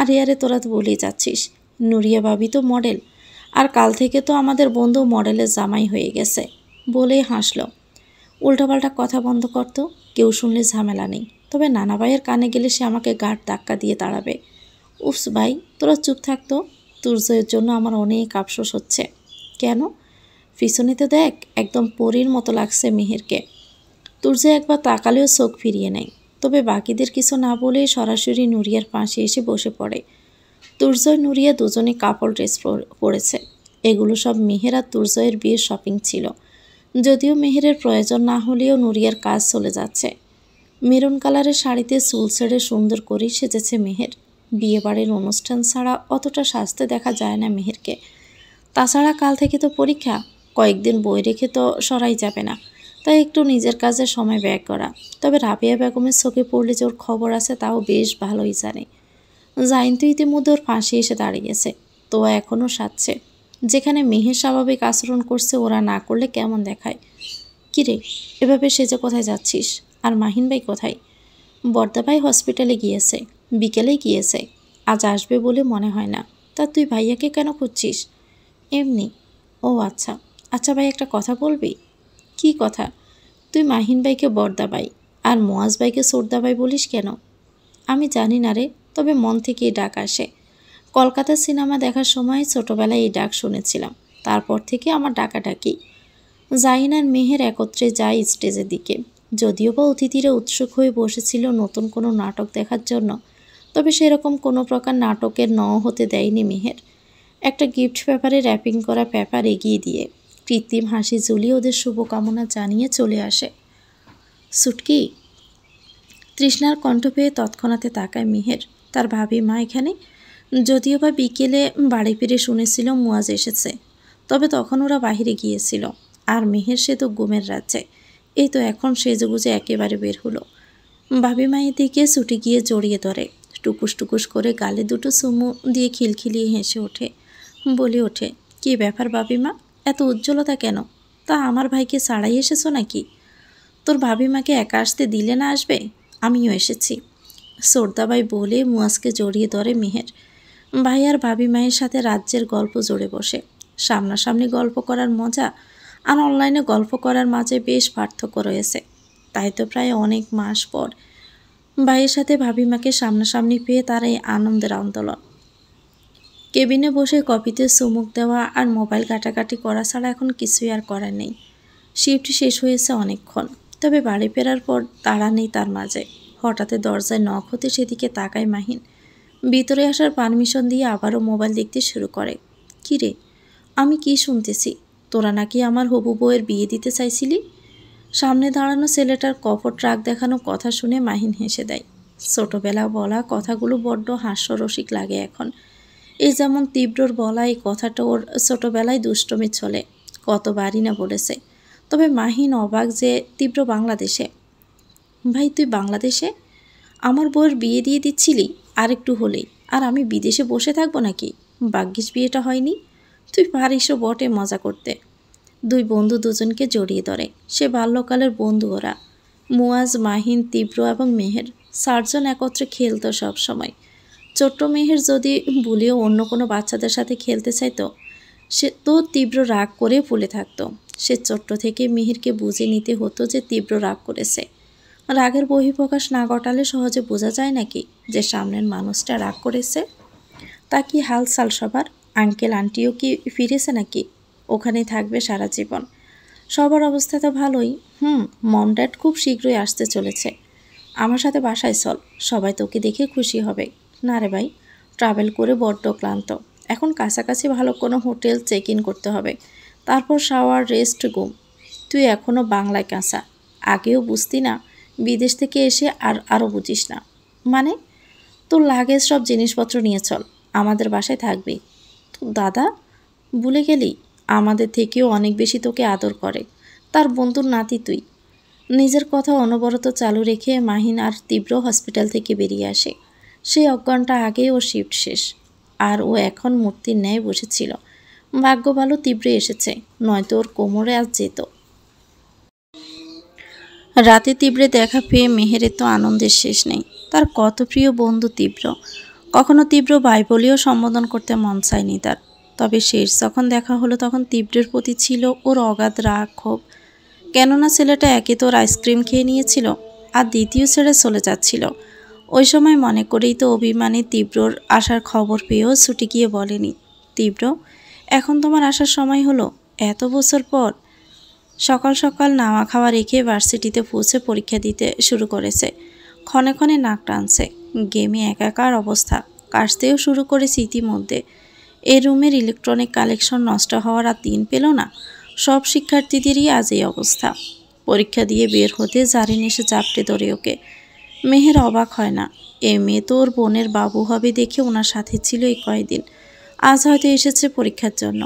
আরে আরে, তোরা তো বলেই যাচ্ছিস, নুরিয়া ভাবি তো মডেল, আর কাল থেকে তো আমাদের বন্ধু মডেলের জামাই হয়ে গেছে বলেই হাসল। উল্টোপাল্টা কথা বন্ধ করতো, কেউ শুনলে ঝামেলা নেই, তবে নানা ভাইয়ের কানে গেলে সে আমাকে গাঢ় ধাক্কা দিয়ে তাড়াবে। উফস ভাই, তোরা চুপ থাকতো। তুর্জয়ের জন্য আমার অনেক আফসোস হচ্ছে। কেন? পিছনে তো দেখ, একদম পরীর মতো লাগছে মেহেরকে। তুর্জয় একবার তাকালেও চোখ ফিরিয়ে নেয়, তবে বাকিদের কিছু না বলে সরাসরি নুরিয়ার পাশে এসে বসে পড়ে। তুর্জয় নুরিয়া দুজনে কাপড় ড্রেস পরেছে। এগুলো সব মেহের আর তুর্জয়ের বিয়ের শপিং ছিল। যদিও মেহেরের প্রয়োজন না হলেও নুরিয়ার কাজ চলে যাচ্ছে। মেরুন কালারের শাড়িতে চুল ছেড়ে সুন্দর করেই সেজেছে মেহের। বিয়েবাড়ির অনুষ্ঠান ছাড়া অতটা সাজতে দেখা যায় না মেহেরকে। তাছাড়া কাল থেকে তো পরীক্ষা, কয়েকদিন বই রেখে তো সরাই যাবে না, তাই একটু নিজের কাজে সময় ব্যয় করা। তবে রাবেয়া বেগমের চোখে পড়লে যে ওর খবর আছে তাও বেশ ভালোই জানে। জাইন তো ইতিমধ্যে ওর পাশে এসে দাঁড়িয়েছে, তো এখনও সাজছে। যেখানে মেহের স্বাভাবিক আচরণ করছে ওরা না করলে কেমন দেখায়। কিরে, এভাবে সেজে কোথায় যাচ্ছিস? আর মাহিন ভাই কোথায়? বর্দা ভাই হসপিটালে গিয়েছে, বিকেলেই গিয়েছে, আজ আসবে বলে মনে হয় না। তা তুই ভাইয়াকে কেন খুঁজছিস? এমনি। ও আচ্ছা আচ্ছা ভাই, একটা কথা বলবি? কি কথা? তুই মাহিন ভাইকে বর্দা ভাই আর মুয়াজ ভাইকে সর্দা ভাই বলিস কেন? আমি জানি না রে, তবে মন থেকে এই ডাক আসে। কলকাতা সিনেমা দেখার সময় ছোটোবেলায় এই ডাক শুনেছিলাম, তারপর থেকে আমার ডাকাডাকি। জাইন আর মেহের একত্রে যায় স্টেজের দিকে। যদিও বা অতিথিরা উৎসুক হয়ে বসেছিল নতুন কোনো নাটক দেখার জন্য, তবে সেরকম কোনো প্রকার নাটকের হতে দেয়নি মেহের। একটা গিফট পেপারে র্যাপিং করা পেপার এগিয়ে দিয়ে কৃত্রিম হাসি ঝুলিয়ে ওদের শুভকামনা জানিয়ে চলে আসে। সুটকি, তৃষ্ণার কণ্ঠ পেয়ে তৎক্ষণাৎ তাকায় মেহের। তার ভাবি মা এখানে? যদিও বা বিকেলে বাড়ি ফিরে শুনেছিল মুয়াজ এসেছে, তবে তখন ওরা বাহিরে গিয়েছিল। আর মেহের সে তো ঘুমের রাজ্যে। এই তো এখন সেজেগুজে একেবারে বের হলো। ভাবি মায়ের দিকে ছুটে গিয়ে জড়িয়ে ধরে, টুকুস টুকুস করে গালে দুটো চুমু দিয়ে খিলখিলিয়ে হেসে ওঠে, বলে ওঠে, কী ব্যাপার ভাবিমা, এত উজ্জ্বলতা কেন? তা আমার ভাইকে ছাড়াই এসেছো নাকি? তোর ভাবি মাকে একা আসতে দিলে না আসবে? আমিও এসেছি। সর্দাবাই বলে মুয়াজকে জড়িয়ে ধরে মেহের। ভাই আর ভাবি মায়ের সাথে রাজ্যের গল্প জুড়ে বসে। সামনাসামনি গল্প করার মজা আর অনলাইনে গল্প করার মাঝে বেশ পার্থক্য রয়েছে। তাই তো প্রায় অনেক মাস পর ভাইয়ের সাথে ভাবি মাকে সামনাসামনি পেয়ে তার এই আনন্দের আন্দোলন। কেবিনে বসে কপিতে চুমুক দেওয়া আর মোবাইল ঘাটাঘাটি করা ছাড়া এখন কিছুই আর করার নেই। শিফট শেষ হয়েছে অনেকক্ষণ, তবে বাড়ি ফেরার পর তাড়া নেই তার মাঝে। হঠাৎ দরজায় নখ হতে সেদিকে তাকায় মাহিন। ভিতরে আসার পারমিশন দিয়ে আবারও মোবাইল দেখতে শুরু করে। কী রে, আমি কি শুনতেছি? তোরা নাকি আমার হবু বউয়ের বিয়ে দিতে চাইছিলি? সামনে দাঁড়ানো ছেলেটার কপট রাগ দেখানো কথা শুনে মাহিন হেসে দেয়। ছোটবেলা বলা কথাগুলো বড্ড হাস্যরসিক লাগে এখন। এই যেমন তীব্রর বলা এই কথাটা ওর ছোটবেলায় দুষ্টমি চলে, কতবারই না বলেছে। তবে মাহিন অবাক যে তীব্র বাংলাদেশে। ভাই তুই বাংলাদেশে? আমার বউয়ের বিয়ে দিয়ে দিচ্ছিলি আর একটু হলেই, আর আমি বিদেশে বসে থাকবো নাকি? ভাগ্যিস বিয়েটা হয়নি। তুই পারিসও বটে মজা করতে। দুই বন্ধু দুজনকে জড়িয়ে ধরে। সে বাল্যকালের বন্ধু ওরা, মুয়াজ, মাহিন, তীব্র এবং মেহের। চারজন একত্রে খেলতো সব সময়। ছোট্ট মেহের যদি ভুলেও অন্য কোনো বাচ্চাদের সাথে খেলতে চাইতো, সে তো তীব্র রাগ করে ভুলে থাকতো। সে ছোট্ট থেকে মেহেরকে বুঝে নিতে হতো যে তীব্র রাগ করেছে। রাগের বহিঃপ্রকাশ না ঘটালে সহজে বোঝা যায় নাকি যে সামনের মানুষটা রাগ করেছে? তা কি হালচাল সবার? আঙ্কেল আন্টিও কি ফিরেছে নাকি? ওখানেই থাকবে সারা জীবন? সবার অবস্থা তো ভালোই। মম ড্যাড খুব শীঘ্রই আসতে চলেছে। আমার সাথে বাসায় চল, সবাই তোকে দেখে খুশি হবে। না রে ভাই, ট্রাভেল করে বড্ড ক্লান্ত। এখন কাছাকাছি ভালো কোনো হোটেল চেক ইন করতে হবে, তারপর শাওয়ার, রেস্ট, ঘুম। তুই এখনও বাংলায় কাঁচা। আগেও বুঝতি না, বিদেশ থেকে এসে আরও বুঝিস না। মানে? তোর লাগেজ সব জিনিসপত্র নিয়ে চল, আমাদের বাসায় থাকবি। তো দাদা? ভুলে গেলি? আমাদের থেকেও অনেক বেশি তোকে আদর করে। তার বন্ধুর নাতি তুই। নিজের কথা অনবরত চালু রেখে মাহিন আর তীব্র হসপিটাল থেকে বেরিয়ে আসে। সেই অজ্ঞানটা আগেই ওর শিফট শেষ, আর ও এখন মূর্তির ন্যায় বসেছিল। ভাগ্য ভালো তীব্র এসেছে, নয়তো ওর কোমরে আজ যেত। রাতে তীব্রে দেখা পেয়ে মেহেরের তো আনন্দের শেষ নেই। তার কত প্রিয় বন্ধু তীব্র। কখনো তীব্র ভাই বলেও সম্বোধন করতে মন চায়নি তার। তবে শেষ যখন দেখা হলো তখন তীব্রের প্রতি ছিল ওর অগাধ রাগ, ক্ষোভ। কেননা ছেলেটা একে তো ওর আইসক্রিম খেয়ে নিয়েছিল, আর দ্বিতীয় ছেড়ে চলে যাচ্ছিল। ওই সময় মনে করেই তো অভিমানী তীব্রর আসার খবর পেয়েও ছুটে গিয়ে বলেনি, তীব্র এখন তোমার আসার সময় হলো, এত বছর পর। সকাল সকাল নাওয়া খাওয়া রেখে ভার্সিটিতে পৌঁছে পরীক্ষা দিতে শুরু করেছে। ক্ষণে ক্ষণে নাক টানছে। গেমে একাকার অবস্থা, কাশতেও শুরু করেছে ইতিমধ্যে। এই রুমের ইলেকট্রনিক কালেকশন নষ্ট হওয়ার আর দিন পেল না। সব শিক্ষার্থীদেরই আজ এই অবস্থা। পরীক্ষা দিয়ে বের হতে জারিন এসে চাপটে ধরে ওকে। মেহের অবাক হয় না। এ মেয়ে তো ওর বোনের বাবু হবে দেখে ওনার সাথে ছিল এই কয়েকদিন। আজ হয়তো এসেছে পরীক্ষার জন্য।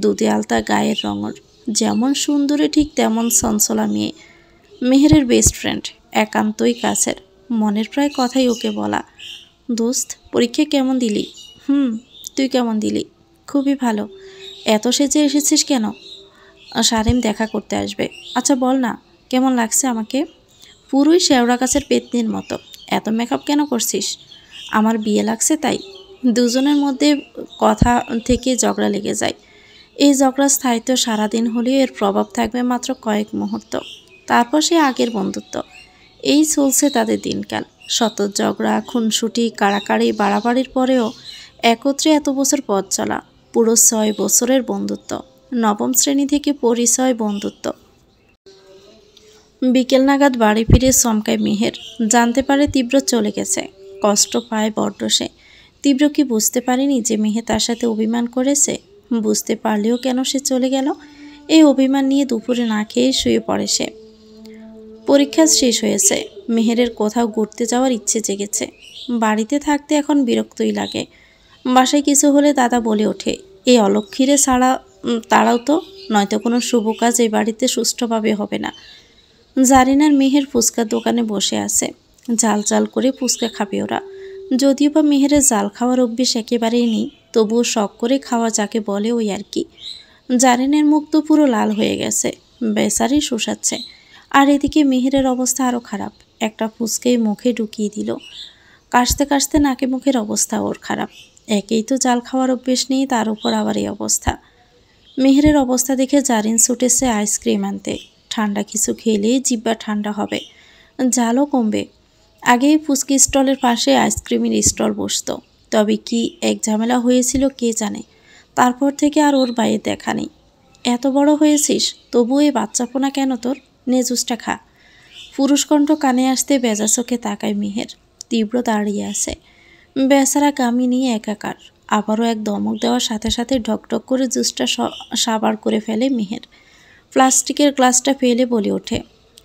দুধে আলতা গায়ের রঙর, যেমন সুন্দরী ঠিক তেমন চঞ্চলা মেয়ে। মেহেরের বেস্ট ফ্রেন্ড, একান্তই কাছের। মনের প্রায় কথাই ওকে বলা। দোস্ত, পরীক্ষা কেমন দিলি? তুই কেমন দিলি? খুবই ভালো। এত সেজে এসেছিস কেন? সারেম দেখা করতে আসবে। আচ্ছা বল না, কেমন লাগছে আমাকে? পুরোই শেওড়া গাছের পেতনির মতো। এত মেকআপ কেন করছিস? আমার বিয়ে লাগছে তাই। দুজনের মধ্যে কথা থেকে ঝগড়া লেগে যায়। এই ঝগড়ার স্থায়িত্ব সারাদিন হলেও এর প্রভাব থাকবে মাত্র কয়েক মুহূর্ত, তারপর সে আগের বন্ধুত্ব। এই চলছে তাদের দিনকাল। শত ঝগড়া, খুনসুটি, কাড়াকাড়ি, বাড়াবাড়ির পরেও একত্রে এত বছর পথ চলা। পুরো 6 বছরের বন্ধুত্ব। নবম শ্রেণী থেকে পরিচয় বন্ধুত্ব। বিকেল নাগাদ বাড়ি ফিরে চমকায় মেহের। জানতে পারে তীব্র চলে গেছে। কষ্ট পায় বড্ড সে। তীব্র কি বুঝতে পারেনি যে মেহে তার সাথে অভিমান করেছে? বুঝতে পারলেও কেন সে চলে গেল? এই অভিমান নিয়ে দুপুরে না খেয়ে শুয়ে পড়ে সে। পরীক্ষা শেষ হয়েছে। মেহেরের কোথাও ঘুরতে যাওয়ার ইচ্ছে জেগেছে। বাড়িতে থাকতে এখন বিরক্তই লাগে। বাসায় কিছু হলে দাদা বলে ওঠে, এই অলক্ষীরে তাড়াও তো, নয়তো কোনো শুভ কাজ এই বাড়িতে সুষ্ঠুভাবে হবে না। জারিনার মেহের ফুচকার দোকানে বসে আছে। জাল জাল করে ফুচকা খাবে ওরা। যদিও বা মেহেরের জাল খাওয়ার অভ্যেস একেবারেই নেই, তবুও শখ করে খাওয়া যাকে বলে ওই আর কি। জারিনের মুখ তো পুরো লাল হয়ে গেছে, বেচারি শোষাচ্ছে। আর এদিকে মেহেরের অবস্থা আরও খারাপ। একটা ফুচকাই মুখে ঢুকিয়ে দিল। কাশতে কাশতে নাকে মুখের অবস্থা ওর খারাপ। একেই তো জাল খাওয়ার অভ্যেস নেই, তার উপর আবার এই অবস্থা। মেহেরের অবস্থা দেখে জারিন ছুটেছে আইসক্রিম আনতে। ঠান্ডা কিছু খেলেই জিহ্বা ঠান্ডা হবে, জালও কমবে। আগেই ফুচকি স্টলের পাশে আইসক্রিমের স্টল বসতো, তবে কি এক ঝামেলা হয়েছিল কে জানে। তারপর থেকে আর ওর বাইরে দেখা নেই। এত বড় হয়েছিস, তবু এই বাচ্চাপোনা কেন তোর? নে জুসটা খা। পুরুষকণ্ঠ কানে আসতে বেজা চোখে তাকায় মেহের। তীব্র দাঁড়িয়ে আছে, বেচারা কামি নিয়ে একাকার। আবারও এক ধমক দেওয়ার সাথে সাথে ঢকঢক করে জুসটা সাবার করে ফেলে মেহের। প্লাস্টিকের গ্লাসটা ফেলে বলে ওঠে,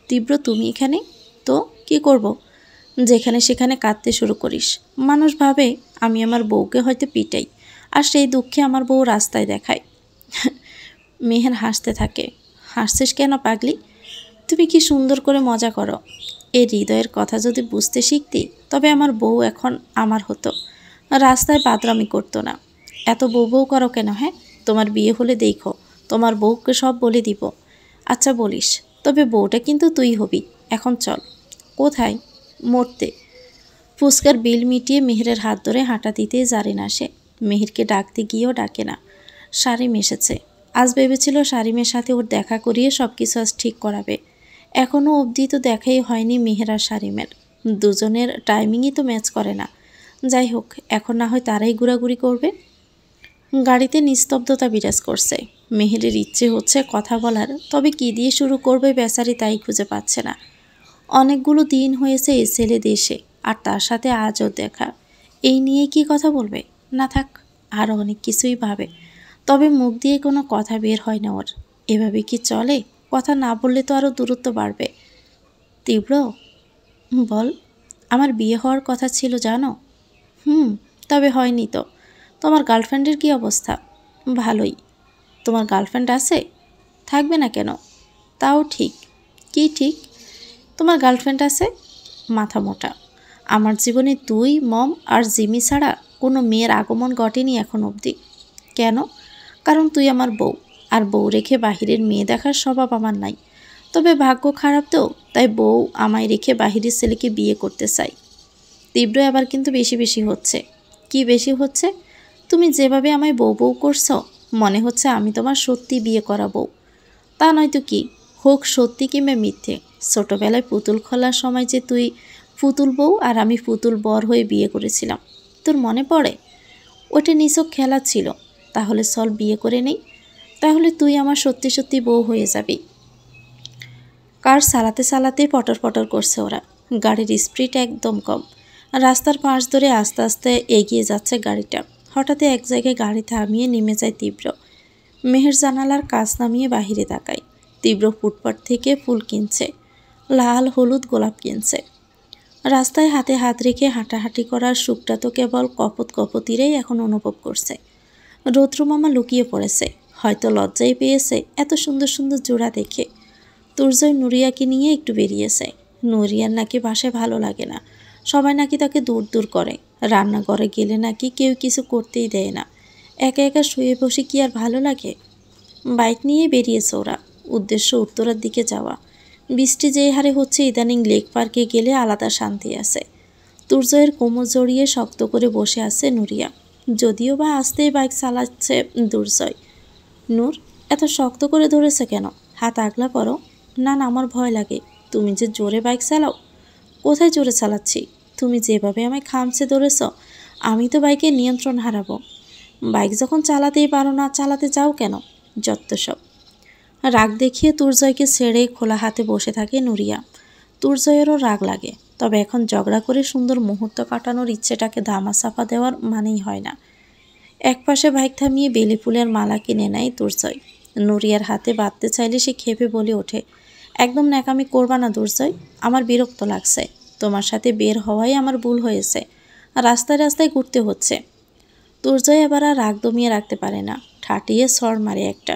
তীব্র তুমি এখানে? তো কি করব? যেখানে সেখানে কাঁদতে শুরু করিস। মানুষ ভাবে আমি আমার বউকে হয়তো পিটাই, আর সেই দুঃখে আমার বউ রাস্তায় দেখায়। মেহের হাসতে থাকে। হাসছিস কেন পাগলি? তুমি কি সুন্দর করে মজা করো। এই হৃদয়ের কথা যদি বুঝতে শিখতি, তবে আমার বউ এখন আমার হতো, রাস্তায় বাদরামি করতো না। এত বউ বউ করো কেন? হ্যাঁ, তোমার বিয়ে হলে দেখো, তোমার বউকে সব বলে দিব। আচ্ছা বলিস, তবে বউটা কিন্তু তুই হবি। এখন চল। কোথায়? মরতে। ফুচকার বিল মিটিয়ে মেহেরের হাত ধরে হাঁটা দিতেই জারিন আসে। মেহেরকে ডাকতে গিয়েও ডাকে না। শারিম এসেছে। আজ ভেবেছিল শারিমের সাথে ওর দেখা করিয়ে সব কিছু আজ ঠিক করাবে। এখনও অবধি তো দেখাই হয়নি মেহের আর শারিমের। দুজনের টাইমিংই তো ম্যাচ করে না। যাই হোক, এখন না হয় তারাই ঘোরাঘুরি করবে। গাড়িতে নিস্তব্ধতা বিরাজ করছে। মেহেরের ইচ্ছে হচ্ছে কথা বলার, তবে কী দিয়ে শুরু করবে বেচারি তাই খুঁজে পাচ্ছে না। অনেকগুলো দিন হয়েছে এই ছেলে দেশে, আর তার সাথে আজও দেখা। এই নিয়ে কি কথা বলবে? না থাক, আরও অনেক কিছুই ভাবে, তবে মুখ দিয়ে কোনো কথা বের হয় না ওর। এভাবে কি চলে? কথা না বললে তো আরও দূরত্ব বাড়বে। তীব্র, বল। আমার বিয়ে হওয়ার কথা ছিল জানো? তবে হয়নি তো। তোমার গার্লফ্রেন্ডের কী অবস্থা? ভালোই। তোমার গার্লফ্রেন্ড আছে? থাকবে না কেন? তাও ঠিক। কি ঠিক? তোমার গার্লফ্রেন্ড আছে? মাথা মোটা। আমার জীবনে তুই, মম আর জিমি ছাড়া কোনো মেয়ের আগমন ঘটেনি এখন অবধি। কেন? কারণ তুই আমার বউ, আর বউ রেখে বাহিরের মেয়ে দেখার স্বভাব আমার নাই। তবে ভাগ্য খারাপ তো, তাই বউ আমায় রেখে বাহিরের ছেলেকে বিয়ে করতে চাই। তীব্র আবার কিন্তু বেশি বেশি হচ্ছে। কি বেশি হচ্ছে? তুমি যেভাবে আমায় বউ বউ করছো, মনে হচ্ছে আমি তোমার সত্যি বিয়ে করা বউ। তা নয়তো কি, হোক সত্যি কিংবা মিথ্যে। ছোটোবেলায় পুতুল খোলার সময় যে তুই পুতুল বউ আর আমি পুতুল বর হয়ে বিয়ে করেছিলাম, তোর মনে পড়ে? ওটা নিছক খেলা ছিল। তাহলে চল বিয়ে করে নেই। তাহলে তুই আমার সত্যি সত্যি বউ হয়ে যাবি। কার চালাতে চালাতে পটর পটর করছে ওরা। গাড়ির স্পিড একদম কম। রাস্তার পাশ ধরে আস্তে আস্তে এগিয়ে যাচ্ছে গাড়িটা। হঠাৎ এক জায়গায় গাড়ি থামিয়ে নেমে যায় তীব্র। মেহের জানালার কাছ নামিয়ে বাহিরে তাকায়। তীব্র ফুটপাত থেকে ফুল কিনছে, লাল হলুদ গোলাপ কিনছে। রাস্তায় হাতে হাত রেখে হাঁটাহাঁটি করার সুখটা তো কেবল কপত কপতিরাই এখন অনুভব করছে। রৌদ্রমামা লুকিয়ে পড়েছে, হয়তো লজ্জাই পেয়েছে এত সুন্দর সুন্দর জোড়া দেখে। তুর্জয় নুরিয়াকে নিয়ে একটু বেরিয়েছে। নুরিয়ার নাকি বাসায় ভালো লাগে না, সবাই নাকি তাকে দূর দূর করে। রান্নাঘরে গেলে নাকি কেউ কিছু করতেই দেয় না। একা একা শুয়ে বসে কি আর ভালো লাগে? বাইক নিয়ে বেরিয়েছে ওরা, উদ্দেশ্য উত্তরার দিকে যাওয়া। বৃষ্টি যে হারে হচ্ছে, ইদানিং লেক পার্কে গেলে আলাদা শান্তি আছে। তুর্জয়ের কোমর জড়িয়ে শক্ত করে বসে আছে নুরিয়া। যদিও বা আস্তেই বাইক চালাচ্ছে দুর্জয়। নূর, এত শক্ত করে ধরেছে কেন? হাত আগলা পড়ো। না না, আমার ভয় লাগে। তুমি যে জোরে বাইক চালাও। কোথায় জোরে চালাচ্ছি? তুমি যেভাবে আমায় খামছে ধরেছ, আমি তো বাইকের নিয়ন্ত্রণ হারাবো। বাইক যখন চালাতেই পারো না, চালাতে যাও কেন? যত্ত সব। রাগ দেখিয়ে তুর্জয়কে ছেড়ে খোলা হাতে বসে থাকে নুরিয়া। তুর্জয়েরও রাগ লাগে, তবে এখন ঝগড়া করে সুন্দর মুহূর্ত কাটানোর ইচ্ছেটাকে ধামাচাপা দেওয়ার মানেই হয় না। একপাশে বাইক থামিয়ে বেলি ফুলের মালা কিনে নেয় তুর্জয়। নুরিয়ার হাতে বাঁধতে চাইলে সে ক্ষেপে বলে ওঠে, একদম ন্যাকামি করবা না দুর্জয়, আমার বিরক্ত লাগছে। তোমার সাথে বের হওয়াই আমার ভুল হয়েছে, রাস্তায় রাস্তায় ঘুরতে হচ্ছে। দুর্জয় এবার আর রাগ দমিয়ে রাখতে পারে না, ঠাটিয়ে সর মারে একটা।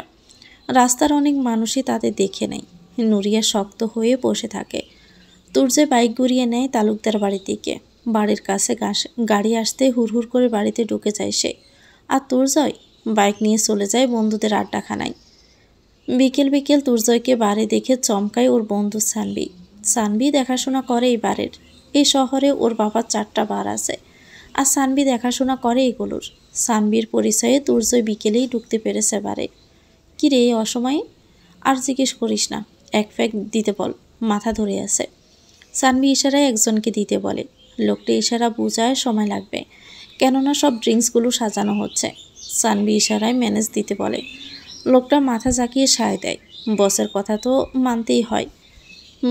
রাস্তার অনেক মানুষই তাদের দেখে নেয়। নুরিয়া শক্ত হয়ে বসে থাকে। দুর্জয় বাইক ঘুরিয়ে নেয় তালুকদার বাড়ির দিকে। বাড়ির কাছে গাড়ি আসতে হুড়হুড় করে বাড়িতে ঢুকে যায় সে। আর দুর্জয় বাইক নিয়ে চলে যায় বন্ধুদের আড্ডাখানায়। বিকেল বিকেল দুর্জয়কে বারে দেখে চমকায় ওর বন্ধু সানবি। সানবি দেখাশোনা করে এই বারের। এই শহরে ওর বাবার 4টা বার আছে, আর সানবি দেখাশোনা করে এগুলোর। সানবির পরিচয়ে দুর্জয় বিকেলেই ঢুকতে পেরেছে বারে। কি রে এই অসময়ে? আর জিজ্ঞেস করিস না, এক ফ্যাক দিতে বল, মাথা ধরে আছে। সানবি ইশারায় একজনকে দিতে বলে। লোকটা ইশারা বোঝায় সময় লাগবে, কেননা সব ড্রিঙ্কসগুলো সাজানো হচ্ছে। সানবি ইশারায় ম্যানেজ দিতে বলে। লোকটা মাথা ঝাঁকিয়ে সায় দেয়। বসের কথা তো মানতেই হয়।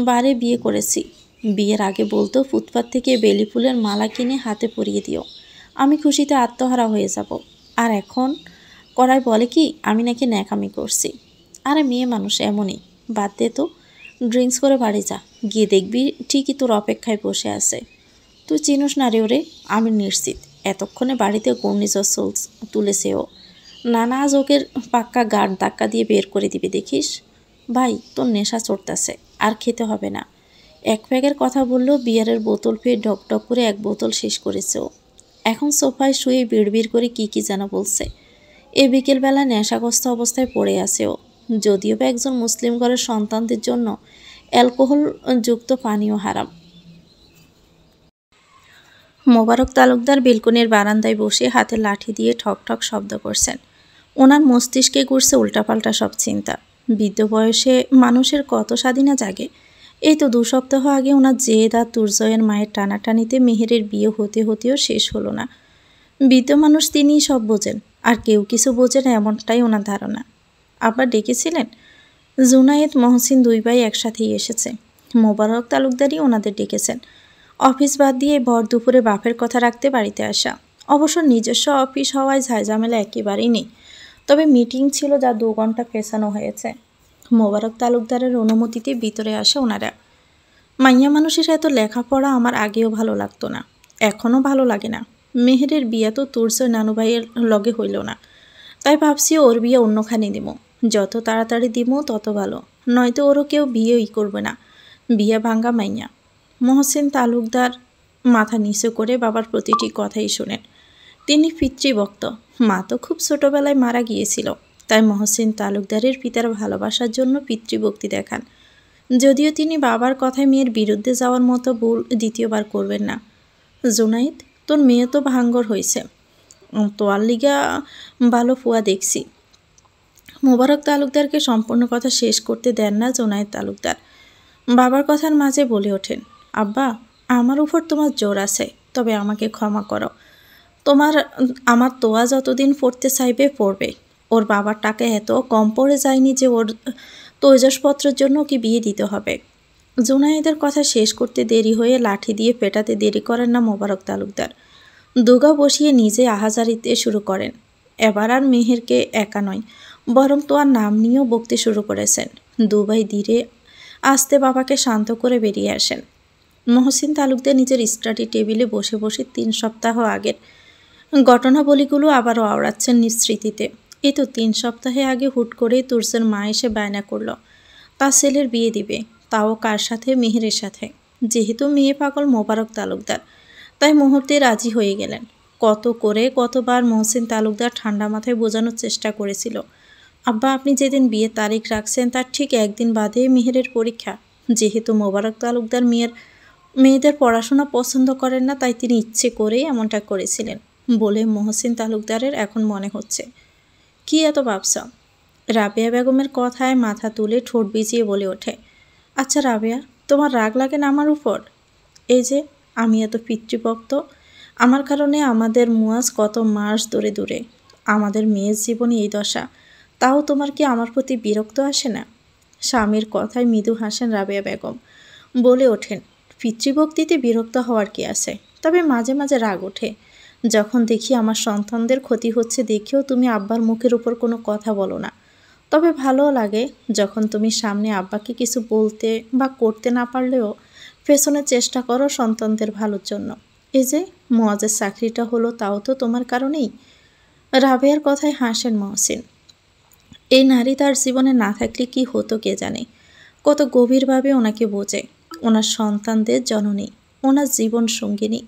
বারে বিয়ে করেছি। বিয়ের আগে বলতো ফুটপাত থেকে বেলি ফুলের মালা কিনে হাতে পরিয়ে দিও, আমি খুশিতে আত্মহারা হয়ে যাব। আর এখন করায় বলে কি আমি নাকি ন্যাকামি করছি। আরে মেয়ে মানুষ এমনই, বাদ দে তো। ড্রিঙ্কস করে বাড়ি যা, গিয়ে দেখবি ঠিকই তোর অপেক্ষায় বসে আছে। তুই চিনোস না রে ওরে, আমি নিশ্চিত এতক্ষণে বাড়িতে ঘূর্ণিঝড় তুলেছে ও। নানা আজ ওকে পাক্কা গাড় ধাক্কা দিয়ে বের করে দিবে দেখিস। ভাই তোর নেশা চড়তেছে, আর খেতে হবে না। এক প্যাকের কথা বললেও বিয়ারের বোতল পেয়ে ঢকঢক করে এক বোতল শেষ করেছে ও। এখন সোফায় শুয়ে বিড়বিড় করে কি যেন বলছে। এ বিকেলবেলা নেশাগ্রস্ত অবস্থায় পড়ে আছে ও। যদিও বা একজন মুসলিম ঘরের সন্তানদের জন্য অ্যালকোহল যুক্ত পানীয় হারাম। মোবারক তালুকদার বেলকনির বারান্দায় বসে হাতে লাঠি দিয়ে ঠক ঠক শব্দ করছেন। ওনার মস্তিষ্কে ঘুরছে উল্টাপাল্টা সব চিন্তা। বৃদ্ধ বয়সে মানুষের কত স্বাধীনা জাগে। এই তো 2 সপ্তাহ আগে ওনার জেদ আর দুর্জয়ের মায়ের টানাটানিতে মেহেরের বিয়ে হতে হতেও শেষ হলো না। বৃদ্ধ মানুষ তিনিই সব বোঝেন, আর কেউ কিছু বোঝে না এমনটাই ওনার ধারণা। আবার ডেকেছিলেন? জুনায়েদ মহসিন 2 ভাই একসাথেই এসেছে। মোবারক তালুকদারই ওনাদের ডেকেছেন। অফিস বাদ দিয়ে ভর দুপুরে বাপের কথা রাখতে বাড়িতে আসা। অবশ্য নিজস্ব অফিস হওয়ায় ঝামেলা একেবারেই নেই। তবে মিটিং ছিল, যা 2 ঘন্টা পেছানো হয়েছে। মোবারক তালুকদারের অনুমতিতে ভিতরে আসে ওনারা। মাইয়া মানুষের এত লেখাপড়া আমার আগেও ভালো লাগতো না, এখনও ভালো লাগে না। মেহেরের বিয়ে তো তুরসই নানু ভাইয়ের লগে হইল না, তাই ভাবছি ওর বিয়ে অন্যখানে দিব। যত তাড়াতাড়ি দিব তত ভালো, নয়তো ওরও কেউ বিয়েই করবে না। বিয়ে ভাঙ্গা মাইয়া। মহসিন তালুকদার মাথা নিচু করে বাবার প্রতিটি কথাই শোনেন। তিনি পিতৃভক্ত। মা তো খুব ছোটবেলায় মারা গিয়েছিল, তাই মহসিন তালুকদারের পিতার ভালোবাসার জন্য পিতৃভক্তি দেখান। যদিও তিনি বাবার কথায় মেয়ের বিরুদ্ধে যাওয়ার মতো ভুল দ্বিতীয়বার করবেন না। জুনাইদ, তোর মেয়ে তো ভাঙ্গর হয়েছে, তোয়ার লিগা ভালো ফুয়া দেখছি। মোবারক তালুকদারকে সম্পূর্ণ কথা শেষ করতে দেন না জুনায়েদ তালুকদার। বাবার কথার মাঝে বলে ওঠেন, আব্বা, আমার উপর তোমার জোর আছে, তবে আমাকে ক্ষমা করো। আমার তোয়া যতদিন পড়তে চাইবে পড়বে। ওর বাবার টাকা এত কম পড়ে যায়নি যে ওর তৈজসপত্রের জন্য কি বিয়ে দিতে হবে। জুনায়েদের কথা শেষ করতে দেরি হয়ে লাঠি দিয়ে পেটাতে দেরি করেন না মোবারক তালুকদার। দুগা বসিয়ে নিজে আহাজারিতে শুরু করেন। এবার আর মেহেরকে একা নয়, বরং তোয়ার নাম নিয়েও বকতে শুরু করেছেন। 2 ভাই ধীরে আস্তে বাবাকে শান্ত করে বেরিয়ে আসেন। মহসিন তালুকদার নিজের স্টাডি টেবিলে বসে বসে 3 সপ্তাহ আগের ঘটনাবলীগুলো আবারও আওড়াচ্ছেন নিজ স্মৃতিতে। এই তো 3 সপ্তাহে আগে হুট করেই তুরসের মা এসে বায়না করলো তার ছেলের বিয়ে দিবে, তাও কার সাথে? মেহেরের সাথে। যেহেতু মেয়ে পাগল মোবারক তালুকদার, তাই মুহূর্তে রাজি হয়ে গেলেন। কতবার মহসিন তালুকদার ঠান্ডা মাথায় বোঝানোর চেষ্টা করেছিল, আব্বা আপনি যেদিন বিয়ের তারিখ রাখছেন তার ঠিক একদিন বাদে মেহেরের পরীক্ষা। যেহেতু মোবারক তালুকদার মেয়েদের পড়াশোনা পছন্দ করেন না, তাই তিনি ইচ্ছে করেই এমনটা করেছিলেন বলে মহসিন তালুকদারের এখন মনে হচ্ছে। কি এত ভাবছা? রাবেয়া বেগমের কথায় মাথা তুলে ঠোঁট ভিজিয়ে বলে ওঠে, আচ্ছা রাবেয়া, তোমার রাগ লাগে না আমার উপর? এই যে আমি এত পিতৃভক্ত, আমার কারণে আমাদের মুয়াজ কত মাস দূরে, আমাদের মেয়ের জীবনে এই দশা, তাও তোমার কি আমার প্রতি বিরক্ত আসে না? স্বামীর কথায় মৃদু হাসেন রাবেয়া বেগম, বলে ওঠেন, পিতৃভক্তিতে বিরক্ত হওয়ার কি আছে, তবে মাঝে মাঝে রাগ ওঠে যখন দেখি আমার সন্তানদের ক্ষতি হচ্ছে, দেখেও তুমি আব্বার মুখের উপর কোনো কথা বলো না। তবে ভালোও লাগে যখন তুমি সামনে আব্বাকে কিছু বলতে বা করতে না পারলেও পেছনে চেষ্টা করো সন্তানদের ভালোর জন্য। এই যে মুয়াজের চাকরিটা হলো তাও তো তোমার কারণেই। রাবেয়ার কথায় হাসেন মহসিন। এই নারী তার জীবনে না থাকলে কি হতো কে জানে। কত গভীরভাবে ওনাকে বোঝে, ওনার সন্তানদের জননী, ওনার জীবন সঙ্গিনী।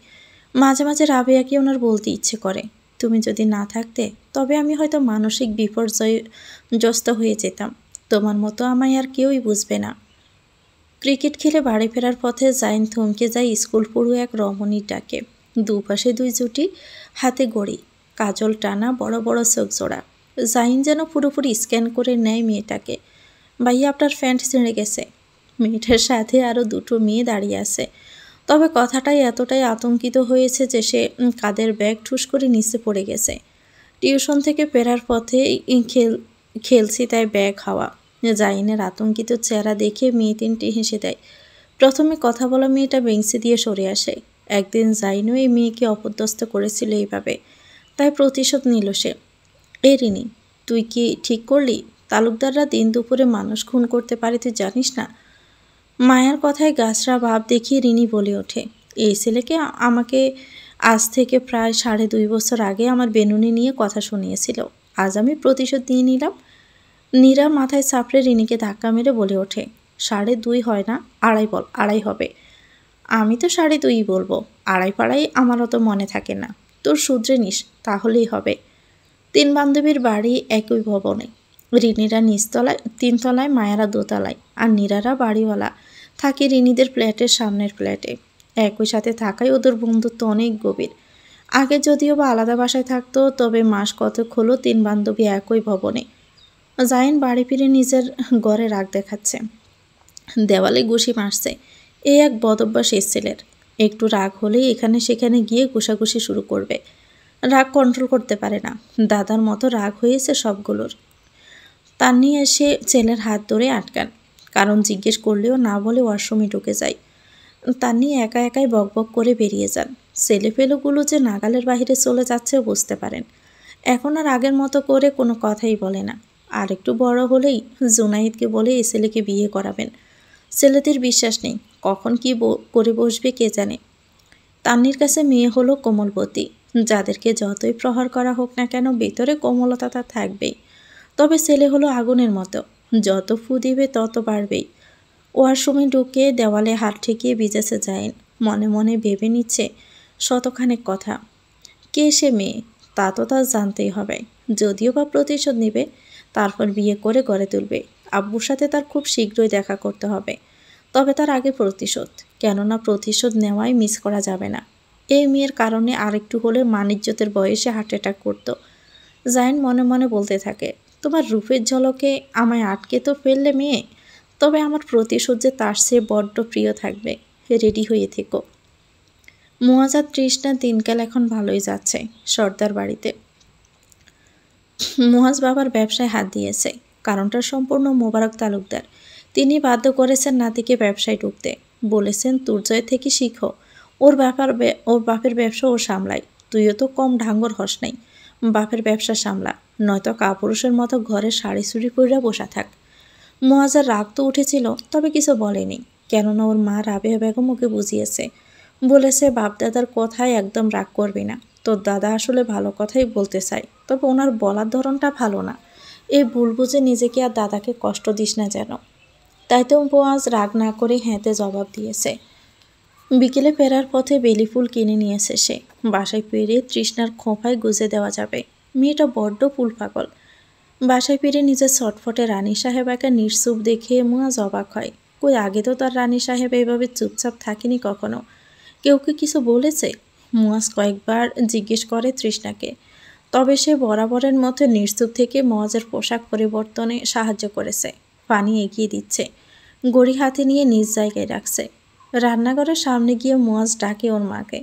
মাঝে মাঝে রাবেয়াকে ওনার বলতে ইচ্ছে করে, তুমি যদি না থাকতে তবে আমি হয়তো মানসিক বিপর্যয়গ্রস্ত হয়ে যেতাম। তোমার মতো আমায় আর কেউই বুঝবে না। ক্রিকেট খেলে বাড়ি ফেরার পথে জাইন থমকে যায় স্কুল পড়ুয়া এক রমণীর ডাকে। দুপাশে দুই জুটি, হাতে ঘড়ি, কাজল টানা বড় বড় চোখ জোড়া। জাইন যেন পুরোপুরি স্ক্যান করে নেয় মেয়েটাকে। ভাইয়া আপনার প্যান্ট ছিঁড়ে গেছে। মেয়েটার সাথে আরও দুটো মেয়ে দাঁড়িয়ে আছে। তবে কথাটাই এতটাই আতঙ্কিত হয়েছে যে সে কাঁধের ব্যাগ ঠুস করে নিচে পড়ে গেছে। টিউশন থেকে ফেরার পথে খেলছি তাই ব্যাগ হাওয়া। জাইনের আতঙ্কিত চেহারা দেখে মেয়ে তিনটি হেসে দেয়। প্রথমে কথা বলা মেয়েটা বেঞ্চি দিয়ে সরে আসে। একদিন জাইনও এই মেয়েকে অপদস্থ করেছিল এইভাবে, তাই প্রতিশোধ নিল সে। এই রিনি, তুই কি ঠিক করলি? তালুকদাররা দিন দুপুরে মানুষ খুন করতে পারে, তুই জানিস না? মায়ার কথায় গাছরা ভাব দেখিয়ে রিনি বলে ওঠে, এই ছেলেকে আমাকে আজ থেকে প্রায় 2.5 বছর আগে আমার বেনুনি নিয়ে কথা শুনিয়েছিল। আজ আমি প্রতিশোধ নিয়ে নিলাম। নীরা মাথায় চাপড়ে রিনিকে ধাক্কা মেরে বলে ওঠে, 2.5 হয় না, 2.5 বল, 2.5 হবে। আমি তো 2.5 বলবো, 2.5 পাড়াই আমার অত মনে থাকে না। তোর শুধরে নিস, তাহলেই হবে। 3 বান্ধবীর বাড়ি একই ভবনে। রিনিরা নিচতলায়, 3 তলায়, মায়েরা দোতলায়, আর নীরারা বাড়িওয়ালা থাকে রিনিদের ফ্ল্যাটের সামনের ফ্ল্যাটে। একই সাথে থাকায় ওদের বন্ধুত্ব অনেক গভীর। আগে যদিও বা আলাদা বাসায় থাকতো, তবে মাস কতক হলো 3 বান্ধবী একই ভবনে। জাইন বাড়ি ফিরে নিজের ঘরে রাগ দেখাচ্ছে, দেওয়ালে ঘুষি মারছে। এই এক বদভ্যাস ছেলের। একটু রাগ হলেই এখানে সেখানে গিয়ে ঘুষাঘুষি শুরু করবে। রাগ কন্ট্রোল করতে পারে না। দাদার মতো রাগ হয়েছে সবগুলোর। তান্নি এসে ছেলের হাত ধরে আটকান। কারণ জিজ্ঞেস করলেও না বলে ওয়াশরুমে ঢুকে যায়। তান্নি একা একাই বকবক করে বেরিয়ে যান। ছেলেপেলেগুলো যে নাগালের বাহিরে চলে যাচ্ছে বুঝতে পারেন। এখন আর আগের মতো করে কোনো কথাই বলে না। আর একটু বড় হলেই জুনাইদকে বলে এই ছেলেকে বিয়ে করাবেন। ছেলেদের বিশ্বাস নেই, কখন কি করে বসবে কে জানে। তান্নির কাছে মেয়ে হলো কোমলবতী, যাদেরকে যতই প্রহার করা হোক না কেন ভেতরে কোমলতা তা থাকবেই। তবে ছেলে হলো আগুনের মতো, যত ফু দিবে তত বাড়বেই। ওয়াশরুমে ঢুকে দেওয়ালে হাত ঠেকিয়ে ভিজেছে জাইন। মনে মনে ভেবে নিচ্ছে শতখানেক কথা। কে সে মেয়ে তা তো তার জানতেই হবে। যদিও বা প্রতিশোধ নিবে, তারপর বিয়ে করে গড়ে তুলবে। আব্বুর সাথে তার খুব শীঘ্রই দেখা করতে হবে। তবে তার আগে প্রতিশোধ, কেননা প্রতিশোধ নেওয়াই মিস করা যাবে না। এই মেয়ের কারণে আরেকটু হলে মানিজ্যতের বয়সে হার্ট অ্যাটাক করত। জাইন মনে মনে বলতে থাকে, তোমার রূপের ঝলকে আমায় আটকে তো ফেললে মেয়ে, তবে আমার প্রতিশোধ যে তার চেয়ে বড্ড প্রিয় থাকবে। রেডি হয়ে থেকো। মুয়াজ আর তৃষ্ণার দিনকাল এখন ভালোই যাচ্ছে সর্দার বাড়িতে। মুয়াজ বাবার ব্যবসায় হাত দিয়েছে। কারণটা সম্পূর্ণ মোবারক তালুকদার। তিনি বাধ্য করেছেন নাতিকে ব্যবসায় ঢুকতে। বলেছেন তুর্জয় থেকে শিখো, ওর বাপের ব্যবসা ও সামলায়। তুইও তো কম ঢাঙ্গর হস নাই, বাপের ব্যবসা সামলা, নয়তো কাপুরুষের মতো ঘরে শাড়ি চুরি কইরা বসা থাক। মুয়াজের রাগ তো উঠেছিল, তবে কিছু বলেনি, কেননা ওর মা রাবেয়া বেগম ওকে বুঝিয়েছে। বলেছে বাপদাদার কথায় একদম রাগ করবি না, তোর দাদা আসলে ভালো কথাই বলতে চায়, তবে ওনার বলার ধরনটা ভালো না। এই ভুল বুঝে নিজেকে আর দাদাকে কষ্ট দিস না যেন। তাই তো মুয়াজ রাগ না করে হ্যাঁতে জবাব দিয়েছে। বিকেলে ফেরার পথে বেলি ফুল কিনে নিয়েছে সে। বাসায় ফিরে তৃষ্ণার খোঁপায় গুজে দেওয়া যাবে। মেয়েটা বড্ড ফুল পাগল। বাসায় ফিরে নিজের ছটফটে রানী সাহেব একা নিঃসুপ দেখে মুয়াজ অবাক হয়। কই আগে তো তার রানী সাহেব এইভাবে চুপচাপ থাকেনি কখনো। কেউ কি কিছু বলেছে? মুয়াজ কয়েকবার জিজ্ঞেস করে তৃষ্ণাকে। তবে সে বরাবরের মতো নিঃসুপ থেকে মুয়াজের পোশাক পরিবর্তনে সাহায্য করেছে। পানি এগিয়ে দিচ্ছে, গড়ি হাতে নিয়ে নিজ জায়গায় রাখছে। রান্নাঘরের সামনে গিয়ে মুয়াজ ডাকে ওর মাকে।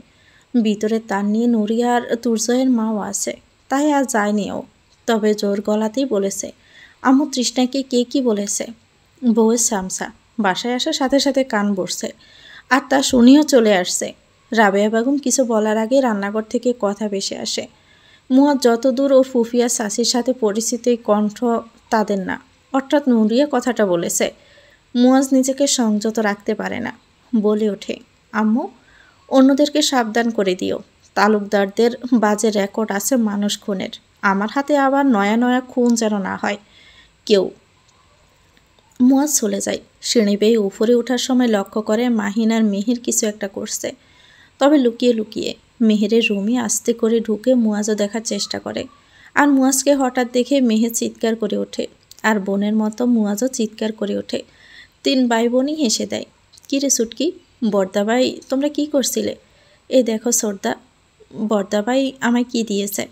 ভিতরে তার নিয়ে নুরিয়া আর তুর্জয়ের মাও আছে, তাই আর যায়নি ও। তবে জোর গলাতেই বলেছে, আম্মু তৃষ্ণাকে কে কি বলেছে? বউয়ের সামসা। বাসায় আসার সাথে সাথে কান বসছে, আর তা শুনিও চলে আসছে। রাবেয়া বেগম কিছু বলার আগে রান্নাঘর থেকে কথা ভেসে আসে। মুয়াজ যতদূর ওর ফুফিয়া শাসির সাথে পরিচিত, কণ্ঠ তাদের না। অর্থাৎ নুরিয়া কথাটা বলেছে। মুয়াজ নিজেকে সংযত রাখতে পারে না, বলে ওঠে, আম্মু, অন্যদেরকে সাবধান করে দিও। তালুকদারদের বাজে রেকর্ড আছে মানুষ খুনের। আমার হাতে আবার নয়া নয়া খুন যেন না হয় কেউ। মুয়াজ চলে যায়। সিঁড়ি বেয়ে উপরে ওঠার সময় লক্ষ্য করে মাহিন আর মেহের কিছু একটা করছে, তবে লুকিয়ে লুকিয়ে। মেহেরের রুমে আস্তে করে ঢুকে মুয়াজও দেখার চেষ্টা করে, আর মুয়াজকে হঠাৎ দেখে মেহের চিৎকার করে ওঠে, আর বোনের মতো মুয়াজও চিৎকার করে ওঠে। 3 ভাই বোনই হেসে দেয়। কিরে সুটকি, বর্দাভাই তোমরা কি করছিলে? এই দেখো সর্দা, বর্দাভাই আমায় কি দিয়েছে।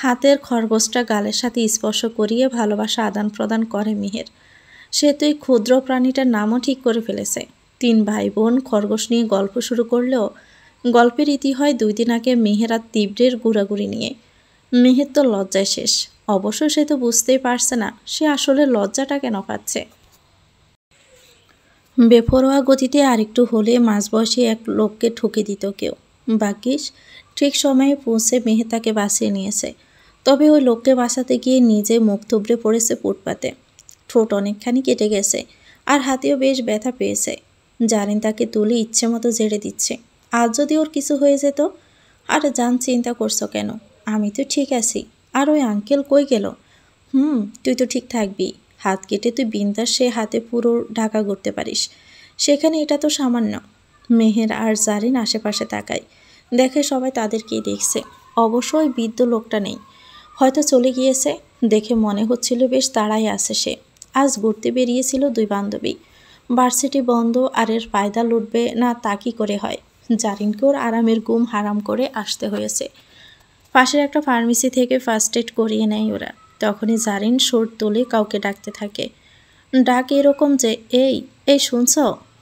হাতের খরগোশটা গালের সাথে স্পর্শ করিয়ে ভালোবাসা আদান প্রদান করে মেহের। সে তো এই ক্ষুদ্র প্রাণীটার নামও ঠিক করে ফেলেছে। 3 ভাই বোন খরগোশ নিয়ে গল্প শুরু করলেও গল্পের ইতি হয় 2 দিন আগে মেহের আর তীব্রের গুড়াগুড়ি নিয়ে। মেহের তো লজ্জায় শেষ। অবশ্য সে তো বুঝতেই পারছে না সে আসলে লজ্জাটা কেন পাচ্ছে। বেপরোয়া গতিতে আরেকটু হলে মাঝবয়সী এক লোককে ঠুকে দিত কেউ। ভাগ্যিস ঠিক সময়ে পৌঁছে মেহের তাকে বাঁচিয়ে নিয়েছে। তবে ওই লোককে বাঁচাতে গিয়ে নিজে মুখ থুবড়ে পড়েছে ফুটপাতে। ঠোঁট অনেকখানি কেটে গেছে, আর হাতেও বেশ ব্যথা পেয়েছে। জারিন তাকে তুলে ইচ্ছে মতো জেড়ে দিচ্ছে। আজ যদি ওর কিছু হয়ে যেত। আর জান, চিন্তা করছো কেন? আমি তো ঠিক আছি। আর ওই আঙ্কেল কই গেল? তুই তো ঠিক থাকবি। হাত কেটে তুই বিন্দাস সে হাতে পুরো ঢাকা করতে পারিস। সেখানে এটা তো সামান্য। মেহের আর জারিন আশেপাশে তাকায়, দেখে সবাই তাদেরকেই দেখছে। অবশ্যই বৃদ্ধ লোকটা নেই, হয়তো চলে গিয়েছে। দেখে মনে হচ্ছিল বেশ তাড়াই আছে সে। আজ ঘুরতে বেরিয়েছিল 2 বান্ধবী। ভার্সিটি বন্ধ, আর এর ফায়দা লুটবে না তা কী করে হয়। জারিনকে ওর আরামের ঘুম হারাম করে আসতে হয়েছে। পাশের একটা ফার্মেসি থেকে ফার্স্ট এড করিয়ে নেয় ওরা। তখনই জারিন সুর তুলে কাউকে ডাকতে থাকে। ডাক এরকম যে, এই এই শুনছ?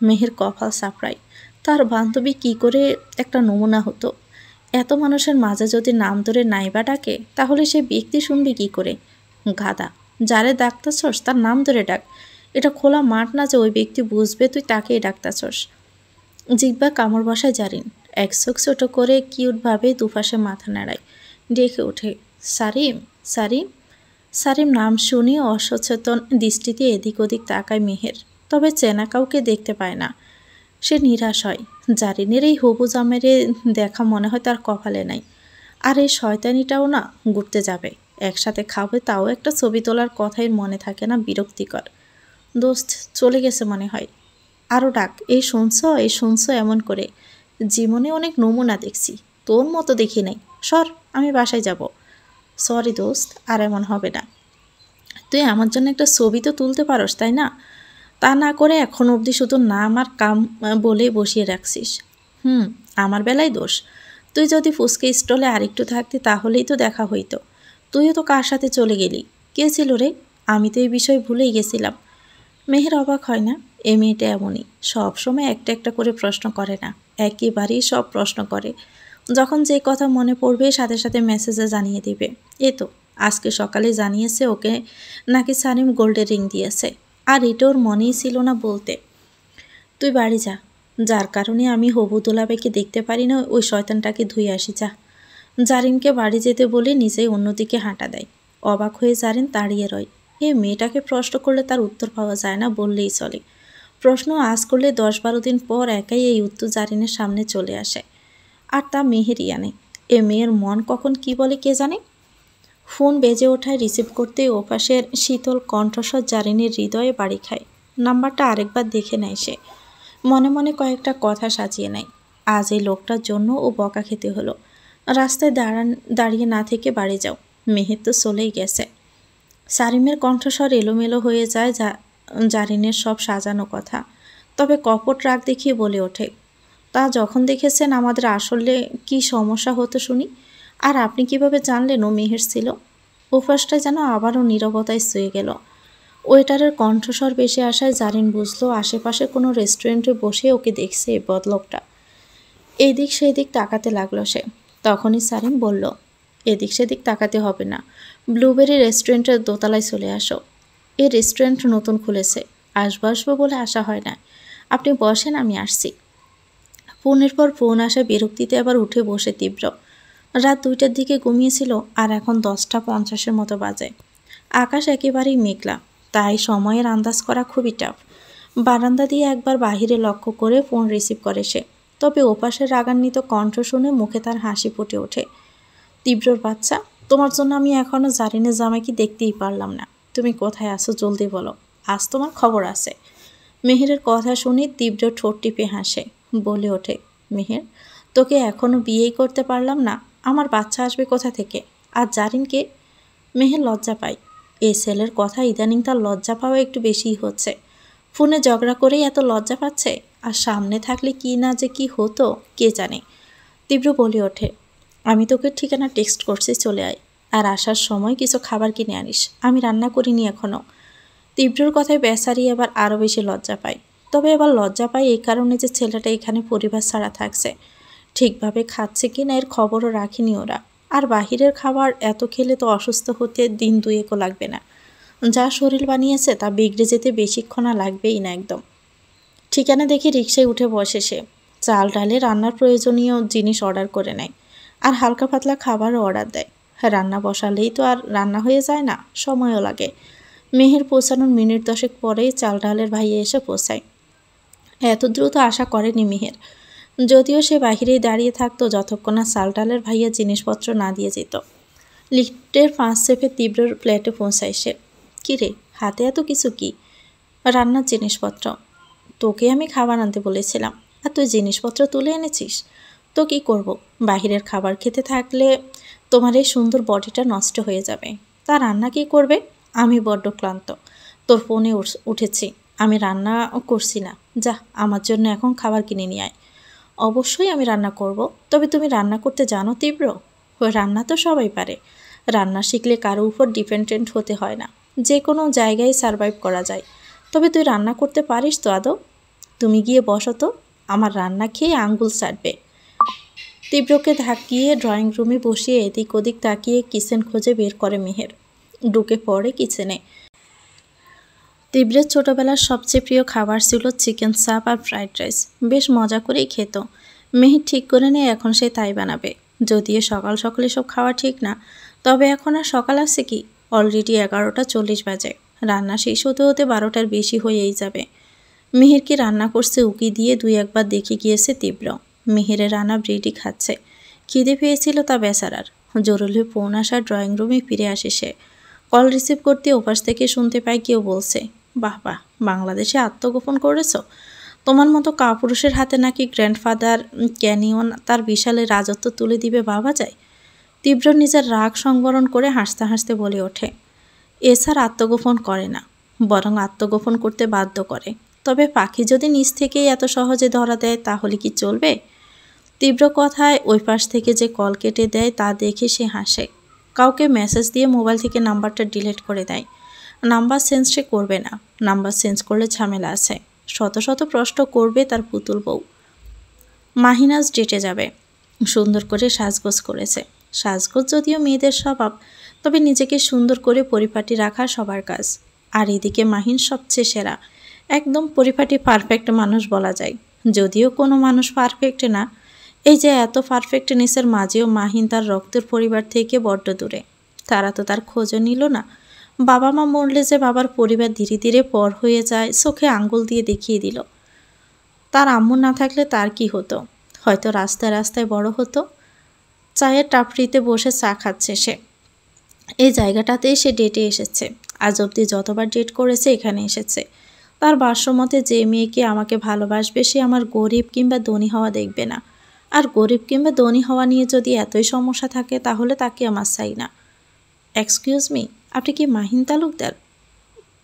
মেহের কপাল চাপড়ায়। তার বান্ধবী কি করে একটা নমুনা হতো। এত মানুষের মাঝে যদি নাম ধরে নাইবা ডাকে, তাহলে সে ব্যক্তি শুনবে কি করে? গাদা, যারে ডাকতেছস তার নাম ধরে ডাক। এটা খোলা মাঠ না যে ওই ব্যক্তি বুঝবে তুই তাকেই ডাকতেছস। জিহ্বা কামড় বসায় জারিন। এক চোখ ছোটো করে কিউটভাবে দুপাশে মাথা নাড়ায়, ডেকে ওঠে, সারিম, সারিম। সারিম নাম শুনে অসচেতন দৃষ্টিতে এদিক ওদিক তাকায় মেহের, তবে চেনা কাউকে দেখতে পায় না। সে নিরাশ হয়। জারিনের এই হবু জামেরে দেখা মনে হয় তার কপালে নাই। আর এই শয়তানিটাও না ঘুরতে যাবে, একসাথে খাবে, তাও একটা ছবি তোলার কথাই মনে থাকে না। বিরক্তিকর। দোস্ত চলে গেছে মনে হয়। আরও ডাক, এই শুনছ এমন করে। জীবনে অনেক নমুনা দেখছি, তোর মতো দেখি নাই। সর, আমি বাসায় যাব। সরি দোস্ত, আর এমন হবে না। তুই আমার জন্য একটা ছবি তো তুলতে পারস, তাই না? তা না করে এখন অবধি শুধু নাম আর কাম বলে বসিয়ে রাখছিস। আমার বেলায় দোষ। তুই যদি ফুসকে স্টলে আরেকটু থাকতি তাহলেই তো দেখা হইতো। তুইও তো কার সাথে চলে গেলি? কে ছিল রে? আমি তো এই বিষয় ভুলেই গেছিলাম। মেহের অবাক হয় না? এ মেয়েটা এমনই, সবসময় একটা একটা করে প্রশ্ন করে না, একেবারেই সব প্রশ্ন করে। যখন যে কথা মনে পড়বে সাথে সাথে মেসেজে জানিয়ে দিবে। এ তো আজকে সকালে জানিয়েছে ওকে নাকি সানিম গোল্ডের রিং দিয়েছে, আর এটা ওর মনেই ছিল না বলতে। তুই বাড়ি যা, যার কারণে আমি হবু দুলাভাইকে দেখতে পারি না, ওই শয়তানটাকে ধুয়ে আসি যা। জারিনকে বাড়ি যেতে বলে নিজেই অন্যদিকে হাঁটা দেয়। অবাক হয়ে জারিন দাঁড়িয়ে রয়। এ মেয়েটাকে প্রশ্ন করলে তার উত্তর পাওয়া যায় না বললেই চলে। প্রশ্ন আজ করলে 10-12 দিন পর একাই এই উত্তর জারিনের সামনে চলে আসে। আর তা মেহের ইয়ানে। এ মেয়ের মন কখন কি বলে কে জানে। ফোন বেজে ওঠায় রিসিভ করতেই ওপাশের শীতল কণ্ঠস্বর জারিনের হৃদয়ে বাড়ি খায়। নাম্বারটা আরেকবার দেখে নেয় সে। মনে মনে কয়েকটা কথা সাজিয়ে নেয়। আজ এই লোকটার জন্য ও বকা খেতে হলো। রাস্তায় দাঁড়িয়ে না থেকে বাড়ি যাও, মেহের তো চলেই গেছে। সারিমের কণ্ঠস্বর এলোমেলো হয়ে যায় জারিনের সব সাজানো কথা, তবে কপট রাগ দেখিয়ে বলে ওঠে, তা যখন দেখেছেন আমাদের আসলে কি সমস্যা হতো শুনি, আর আপনি কিভাবে জানলেন ও মেহের ছিল? ওপাশটা যেন আবারও নীরবতায় শুয়ে গেল। ওয়েটারের কণ্ঠস্বর বেশি আসায় জারিন বুঝলো আশেপাশে কোনো রেস্টুরেন্টে বসে ওকে দেখছে এই বদলোকটা। এদিক সেদিক তাকাতে লাগলো সে। তখনই সারিম বলল, এদিক সেদিক তাকাতে হবে না, ব্লুবেরি রেস্টুরেন্টের দোতলায় চলে আসো। এই রেস্টুরেন্ট নতুন খুলেছে, আসবো বলে আসা হয় না। আপনি বসেন, আমি আসছি। ফোনের পর ফোন আসা বিরক্তিতে আবার উঠে বসে তীব্র। রাত 2টার দিকে ঘুমিয়েছিল, আর এখন 10টা 50-এর মতো বাজে। আকাশ একেবারেই মেঘলা। তাই সময়ের আন্দাজ করা খুবই টাফ। বারান্দা দিয়ে একবার বাহিরে লক্ষ্য করে ফোন রিসিভ করে সে। তবে ওপাশের রাগান্বিত কণ্ঠ শুনে মুখে তার হাসি ফুটে ওঠে। তীব্রর বাচ্চা, তোমার জন্য আমি এখনও জারিনের জামাইকে দেখতেই পারলাম না। তুমি কোথায় আছো জলদি বলো, আজ তোমার খবর আছে। মেহেরের কথা শুনে তীব্র ঠোঁট টিপে হাসে, বলে ওঠে, মেহের, তোকে এখনও বিয়েই করতে পারলাম না, আমার বাচ্চা আসবে কোথা থেকে? আর জারিনকে? মেহের লজ্জা পায়। এই ছেলের কথা ইদানিং তার লজ্জা পাওয়া একটু বেশিই হচ্ছে। ফোনে ঝগড়া করেই এত লজ্জা পাচ্ছে, আর সামনে থাকলে কি না যে কি হতো কে জানে। তীব্র বলে ওঠে, আমি তোকে ঠিকানা টেক্সট করছি, চলে আয়। আর আসার সময় কিছু খাবার কিনে আনিস, আমি রান্না করিনি এখনও। তীব্রর কথায় বেচারি এবার আরও বেশি লজ্জা পায়। তবে এবার লজ্জা পায় এই কারণে যে ছেলেটা এখানে পরিবার ছাড়া থাকছে, ঠিকভাবে খাচ্ছে কি না এর খবরও রাখেনি ওরা। আর বাহিরের খাবার এত খেলে তো অসুস্থ হতে দিন দুয়েকও লাগবে না। যা শরীর বানিয়েছে তা বিগড়ে যেতে বেশিক্ষণ লাগবেই না একদম। ঠিকানা দেখে রিকশায় উঠে বসে সে। চাল ডালে রান্নার প্রয়োজনীয় জিনিস অর্ডার করে নেয়, আর হালকা পাতলা খাবারও অর্ডার দেয়। রান্না বসালেই তো আর রান্না হয়ে যায় না, সময়ও লাগে। মেহের পৌঁছানোর মিনিট 10 পরেই চাল ডালের ভাইয়ে এসে পৌঁছায়। এত দ্রুত আশা করেনি মেহের, যদিও সে বাহিরেই দাঁড়িয়ে থাকতো যতক্ষণ না চাল ডালের ভাইয়া জিনিসপত্র না দিয়ে যেত। লিফটের 5 স্টেপে তীব্রর প্লেটে পৌঁছায় সে। কিরে, হাতে এত কিছু কি? রান্নার জিনিসপত্র। তোকে আমি খাবার আনতে বলেছিলাম, আর তুই জিনিসপত্র তুলে এনেছিস। তো কি করব, বাহিরের খাবার খেতে থাকলে তোমার এই সুন্দর বডিটা নষ্ট হয়ে যাবে। তা রান্না কি করবে? আমি বড্ড ক্লান্ত, তোর ফোনে উঠেছি, আমি রান্না করছি না। যা, আমার জন্য এখন খাবার কিনে নিয়ে আয়। অবশ্যই আমি রান্না করব, তবে তুমি রান্না করতে জানো তীব্র? রান্না তো সবাই পারে, রান্না শিখলে কারো উপর ডিপেন্ডেন্ট হতে হয় না, যে কোনো জায়গায় সারভাইভ করা যায়। তবে তুই রান্না করতে পারিস তো আদৌ? তুমি গিয়ে বসো তো, আমার রান্না খেয়ে আঙ্গুল চাটবে। তীব্রকে ধাক্কিয়ে ড্রয়িং রুমে বসিয়ে এদিক ওদিক তাকিয়ে কিচেন খোঁজে বের করে মেহের। ঢুকে পড়ে কিচেনে। তীব্রের ছোটোবেলার সবচেয়ে প্রিয় খাবার ছিল চিকেন চাপ আর ফ্রাইড রাইস। বেশ মজা করেই খেত। মেহের ঠিক করে নেয় এখন সে তাই বানাবে। যদিও সকাল সকাল এসব খাওয়া ঠিক না, তবে এখন আর সকাল আছে কি, অলরেডি 11টা 40 বাজে। রান্না শেষ হতে হতে 12টার বেশি হয়েই যাবে। মেহের কি রান্না করছে উকি দিয়ে 2-1 বার দেখে গিয়েছে তীব্র। মেহেরের রান্না ব্রেডি খাচ্ছে। খিদে পেয়েছিল তা বেচারার। জরুরি ফোন আসার ড্রয়িং রুমে ফিরে আসে সে। কল রিসিভ করতে ওপাশ থেকে শুনতে পায় কেউ বলছে, বাহ বাহ, বাংলাদেশে আত্মগোপন করেছ? তোমার মতো কাপুরুষের হাতে নাকি গ্র্যান্ডফাদার ক্যানিয়ন তার বিশালের রাজত্ব তুলে দিবে ভাবা যায়? তীব্র নিজের রাগ সংবরণ করে হাসতে হাসতে বলে ওঠে, এছাড়া আত্মগোপন করে না, বরং আত্মগোপন করতে বাধ্য করে। তবে পাখি যদি নিজ থেকেই এত সহজে ধরা দেয় তাহলে কি চলবে? তীব্র কথায় ওই পাশ থেকে যে কল কেটে দেয় তা দেখে সে হাসে। কাউকে মেসেজ দিয়ে মোবাইল থেকে নাম্বারটা ডিলিট করে দেয়। নাম্বার চেঞ্জ সে করবে না, নাম্বার চেঞ্জ করলে ঝামেলা আছে। শত শত প্রশ্ন করবে তার পুতুল বউ। মাহিনাজ ডেটে যাবে। সুন্দর করে সাজগোজ করেছে। সাজগোজ যদিও মেয়েদের স্বভাব, তবে নিজেকে সুন্দর করে পরিপাটি রাখা সবার কাজ। আর এদিকে মাহিন সবচেয়ে সেরা, একদম পরিপাটি পারফেক্ট মানুষ বলা যায়। যদিও কোনো মানুষ পারফেক্ট না, এই যে এত পারফেক্টনেসের মাঝেও মাহিন তার রক্তের পরিবার থেকে বড্ড দূরে। তারা তো তার খোঁজও নিল না। বাবা মা মরলে যে বাবার পরিবার ধীরে ধীরে পর হয়ে যায় চোখে আঙ্গুল দিয়ে দেখিয়ে দিল। তার আম্মু না থাকলে তার কি হতো? হয়তো রাস্তায় রাস্তায় বড় হতো। চায়ের টাপড়িতে বসে চা খাচ্ছে সে। এই জায়গাটাতেই সে ডেটে এসেছে। আজ অবধি যতবার ডেট করেছে এখানে এসেছে। তার ভাষ্যমতে যে মেয়েকে আমাকে ভালোবাসবে সে আমার গরিব কিংবা ধনী হওয়া দেখবে না। আর গরিব কিংবা ধনী হওয়া নিয়ে যদি এতই সমস্যা থাকে তাহলে তাকে আমার চাই না। এক্সকিউজ মি, আপনি কি মাহিন তালুকদার?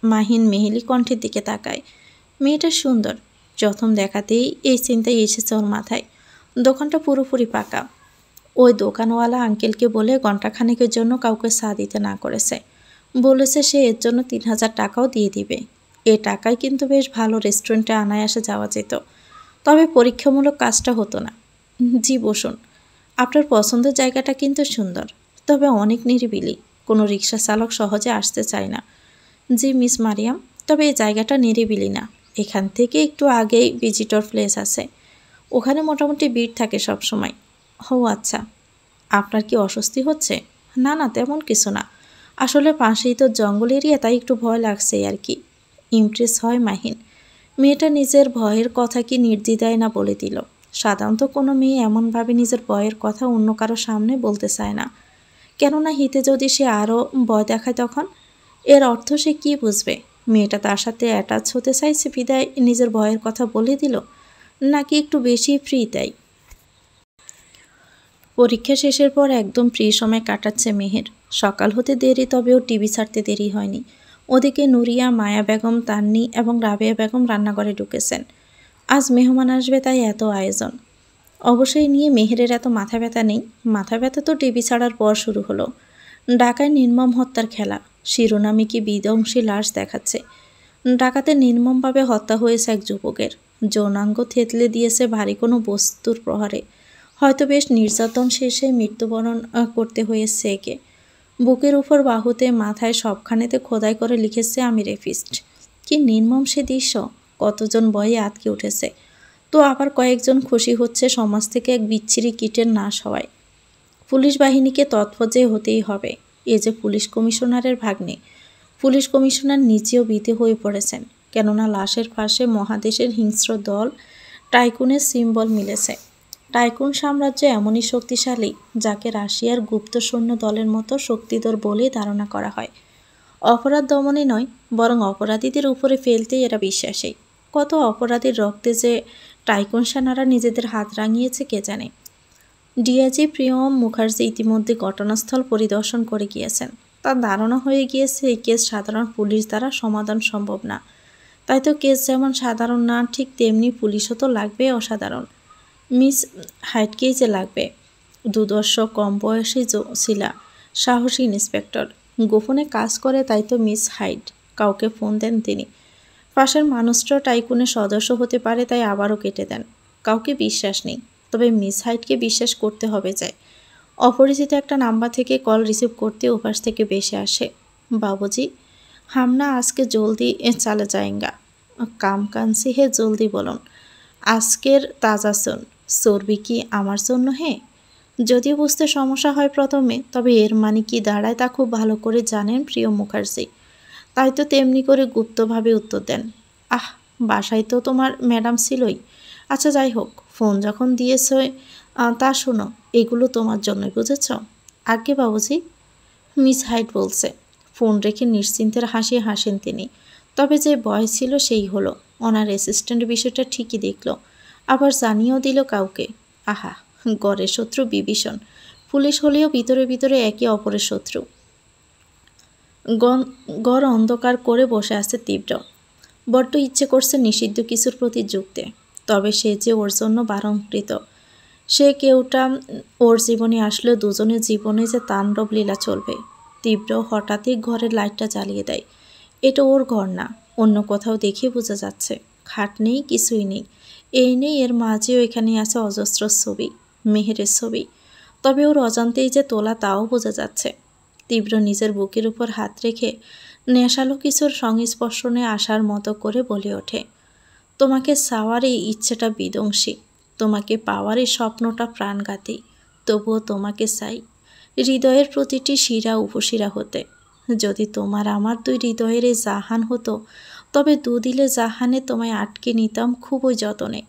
মাহিন মেহেলি কণ্ঠের দিকে তাকায়। মেয়েটা সুন্দর। প্রথম দেখাতেই এই চিন্তাই এসেছে ওর মাথায়। দোকানটা পুরোপুরি পাকা। ওই দোকানওয়ালা আঙ্কেলকে বলে ঘণ্টাখানেকের জন্য কাউকে চা দিতে না করেছে। বলেছে সে এর জন্য 3000 টাকাও দিয়ে দিবে। এ টাকায় কিন্তু বেশ ভালো রেস্টুরেন্টে অনায়াসে যাওয়া যেত। তবে পরীক্ষামূলক কাজটা হতো না। জি বসুন। আপনার পছন্দের জায়গাটা কিন্তু সুন্দর, তবে অনেক নিরিবিলি। কোনো রিক্সা চালক সহজে আসতে চায় না। জি মিস মারিয়াম, তবে এই জায়গাটা নিরিবিলি না। এখান থেকে একটু আগেই ভিজিটর প্লেস আছে, ওখানে মোটামুটি ভিড় থাকে সব সময়। ও আচ্ছা, আপনার কি অস্বস্তি হচ্ছে? না না, তেমন কিছু না। আসলে পাশেই তো জঙ্গল এরিয়া, তাই একটু ভয় লাগছে আর কি। ইমপ্রেস হয় মাহিন। মেয়েটা নিজের ভয়ের কথা কি নির্দ্বিধায় না বলে দিল। সাধারণত কোনো মেয়ে এমনভাবে নিজের ভয়ের কথা অন্য কারো সামনে বলতে চায় না, কেননা হিতে যদি সে আরও ভয় দেখায় তখন এর অর্থ সে কী বুঝবে? মেয়েটা তার সাথে অ্যাটাচ হতে চাইছে বিদায় নিজের ভয়ের কথা বলে দিল, নাকি একটু বেশি ফ্রি তাই? পরীক্ষা শেষের পর একদম ফ্রি সময় কাটাচ্ছে মেহের। সকাল হতে দেরি, তবেও টিভি ছাড়তে দেরি হয়নি। ওদিকে নুরিয়া, মায়া বেগম, তান্নি এবং রাবেয়া বেগম রান্নাঘরে ঢুকেছেন। আজ মেহমান আসবে, তাই এত আয়োজন। অবশ্যই নিয়ে মেহেরের এত মাথা ব্যথা নেই। মাথা ব্যথা তো টিভি ছাড়ার পর শুরু হলো। ঢাকায় নির্মম হত্যার খেলা শিরোনামে কি বিধ্বংসী লাশ দেখাচ্ছে। ঢাকাতে নির্মমভাবে হত্যা হয়েছে এক যুবকের। যৌনাঙ্গ থেতলে দিয়েছে ভারী কোনো বস্তুর প্রহারে। হয়তো বেশ নির্যাতন শেষে মৃত্যুবরণ করতে হয়েছে একে। বুকের উপর, বাহুতে, মাথায় সবখানেতে খোদাই করে লিখেছে আমি রেপিস্ট। কি নির্মম সে দৃশ্য! কতজন ভয়ে আটকে উঠেছে, তো আবার কয়েকজন খুশি হচ্ছে সমাজ থেকে এক বিচ্ছিরি কীটের নাশ হওয়ায়। পুলিশ বাহিনীকে তৎপর হতেই হবে। এ যে পুলিশ কমিশনারের ভাগ্নে। পুলিশ কমিশনার নিজেও ভীতি হয়ে পড়েছেন, কেননা লাশের পাশে মহাদেশের হিংস্র দল টাইকুনের সিম্বল মিলেছে। টাইকুন সাম্রাজ্য এমনই শক্তিশালী, যাকে রাশিয়ার গুপ্ত সৈন্য দলের মতো শক্তিধর বলে ধারণা করা হয়। অপরাধ দমনে নয়, বরং অপরাধীদের উপরে ফেলতেই এরা বিশ্বাসী। কত অপরাধীর রক্তে যে টাইকুন সেনারা নিজেদের হাত রাঙিয়েছে কে জানে। ডিআইজি প্রিয়ম মুখার্জি ইতিমধ্যে ঘটনাস্থল পরিদর্শন করে গিয়েছেন। তার ধারণা হয়ে গিয়েছে এই কেস সাধারণ পুলিশ দ্বারা সমাধান সম্ভব না। তাই তো কেস যেমন সাধারণ না, ঠিক তেমনি পুলিশও তো লাগবে অসাধারণ। মিস হাইটকেই যে লাগবে। দুদর্শ কম বয়সী শিলা, সাহসী ইন্সপেক্টর, গোপনে কাজ করে, তাই তো মিস হাইট। কাউকে ফোন দেন তিনি। পাশের মানুষটাও টাইকুনের সদস্য হতে পারে, তাই আবারও কেটে দেন। কাউকে বিশ্বাস নেই, তবে মিস হাইটকে বিশ্বাস করতে হবে যায়। অপরিচিত একটা নাম্বার থেকে কল রিসিভ করতে ওপাশ থেকে বেশি আসে। বাবুজি, হামনা আজকে জলদি চালে যায়েঙ্গা। কাম কানসি হে, জলদি বলুন। আজকের তাজা সুন। চর্বি কি আমার জন্য হে? যদিও বুঝতে সমস্যা হয় প্রথমে, তবে এর মানে কি দাঁড়ায় তা খুব ভালো করে জানেন প্রিয় মুখার্জি। তাই তো তেমনি করে গুপ্তভাবে উত্তর দেন। আহ, বাসায় তো তোমার ম্যাডাম ছিলই। আচ্ছা যাই হোক, ফোন যখন দিয়েছ তা শোনো, এগুলো তোমার জন্যই, বুঝেছ? আজ্ঞে বাবুজি। মিস হাইট বলছে। ফোন রেখে নিশ্চিন্তের হাসি হাসেন তিনি। তবে যে ভয় ছিল সেই হলো। ওনার অ্যাসিস্ট্যান্ট বিষয়টা ঠিকই দেখল, আবার জানিয়েও দিল কাউকে। আহা, গড়ের শত্রু বিভীষণ। পুলিশ হলেও ভিতরে ভিতরে একে অপরের শত্রু। গড় অন্ধকার করে বসে আছে তীব্র। বড্ড ইচ্ছে করছে নিষিদ্ধ কিছুর প্রতি যুক্তে, তবে সে যে ওর জন্য বারণকৃত। সে কেউটা ওর জীবনে আসলে দুজনের জীবনে যে তাণ্ডব লীলা চলবে। তীব্র হঠাৎই ঘরের লাইটটা জ্বালিয়ে দেয়। এটা ওর ঘর না, অন্য কোথাও দেখে বোঝা যাচ্ছে। খাট নেই, কিছুই নেই। এই নেই, এর মাঝেও এখানে আছে অজস্র ছবি, মেহেরের ছবি। তবে ওর অজান্তেই যে তোলা তাও বোঝা যাচ্ছে। তীব্র নিজের বুকের উপর হাত রেখে নেশালো কিছুর সংস্পর্শনে আসার মতো করে বলে ওঠে, তোমাকে চাওয়ার এই ইচ্ছেটা বিধ্বংসী, তোমাকে পাওয়ার এই স্বপ্নটা প্রাণঘাতী। তবুও তোমাকে চাই, হৃদয়ের প্রতিটি শিরা উপশিরা হতে। যদি তোমার আমার দুই হৃদয়ের এই জাহান হতো, তবে দুদিলে জাহানে তোমায় আটকে নিতাম খুবই যতনে।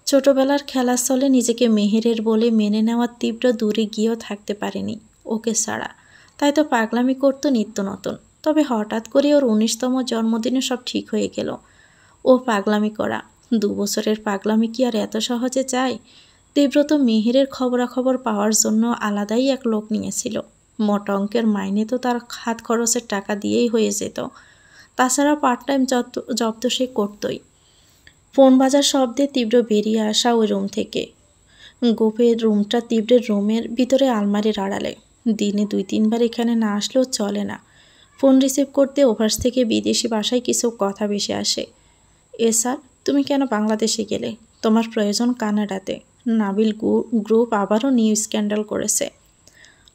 ছোটবেলার খেলার ছলে নিজেকে মেহেরের বলে মেনে নেওয়ার তীব্র দূরে গিয়েও থাকতে পারেনি ওকে ছাড়া। তাই তো পাগলামি করতো নিত্য নতুন। তবে হঠাৎ করে ওর 19তম জন্মদিনে সব ঠিক হয়ে গেল। ও পাগলামি করা, 2 বছরের পাগলামি কি আর এত সহজে চায়? তীব্র তো মেহেরের খবরাখবর পাওয়ার জন্য আলাদাই এক লোক নিয়েছিল। মোটা অঙ্কের মাইনে তো তার হাত খরচের টাকা দিয়েই হয়ে যেত। তাছাড়া পার্ট টাইম জব তো সে করতই। ফোন বাজার শব্দে তীব্র বেরিয়ে আসা ওই রুম থেকে। গোপের রুমটা তীব্রের রুমের ভিতরে আলমারির আড়ালে। দিনে 2-3 বার এখানে না আসলেও চলে না। ফোন রিসিভ করতে ওভার্স থেকে বিদেশি ভাষায় কিছু কথা ভেসে আসে। এ স্যার, তুমি কেন বাংলাদেশে গেলে? তোমার প্রয়োজন কানাডাতে। নাবিল গ্রুপ আবারও নিউ স্ক্যান্ডাল করেছে।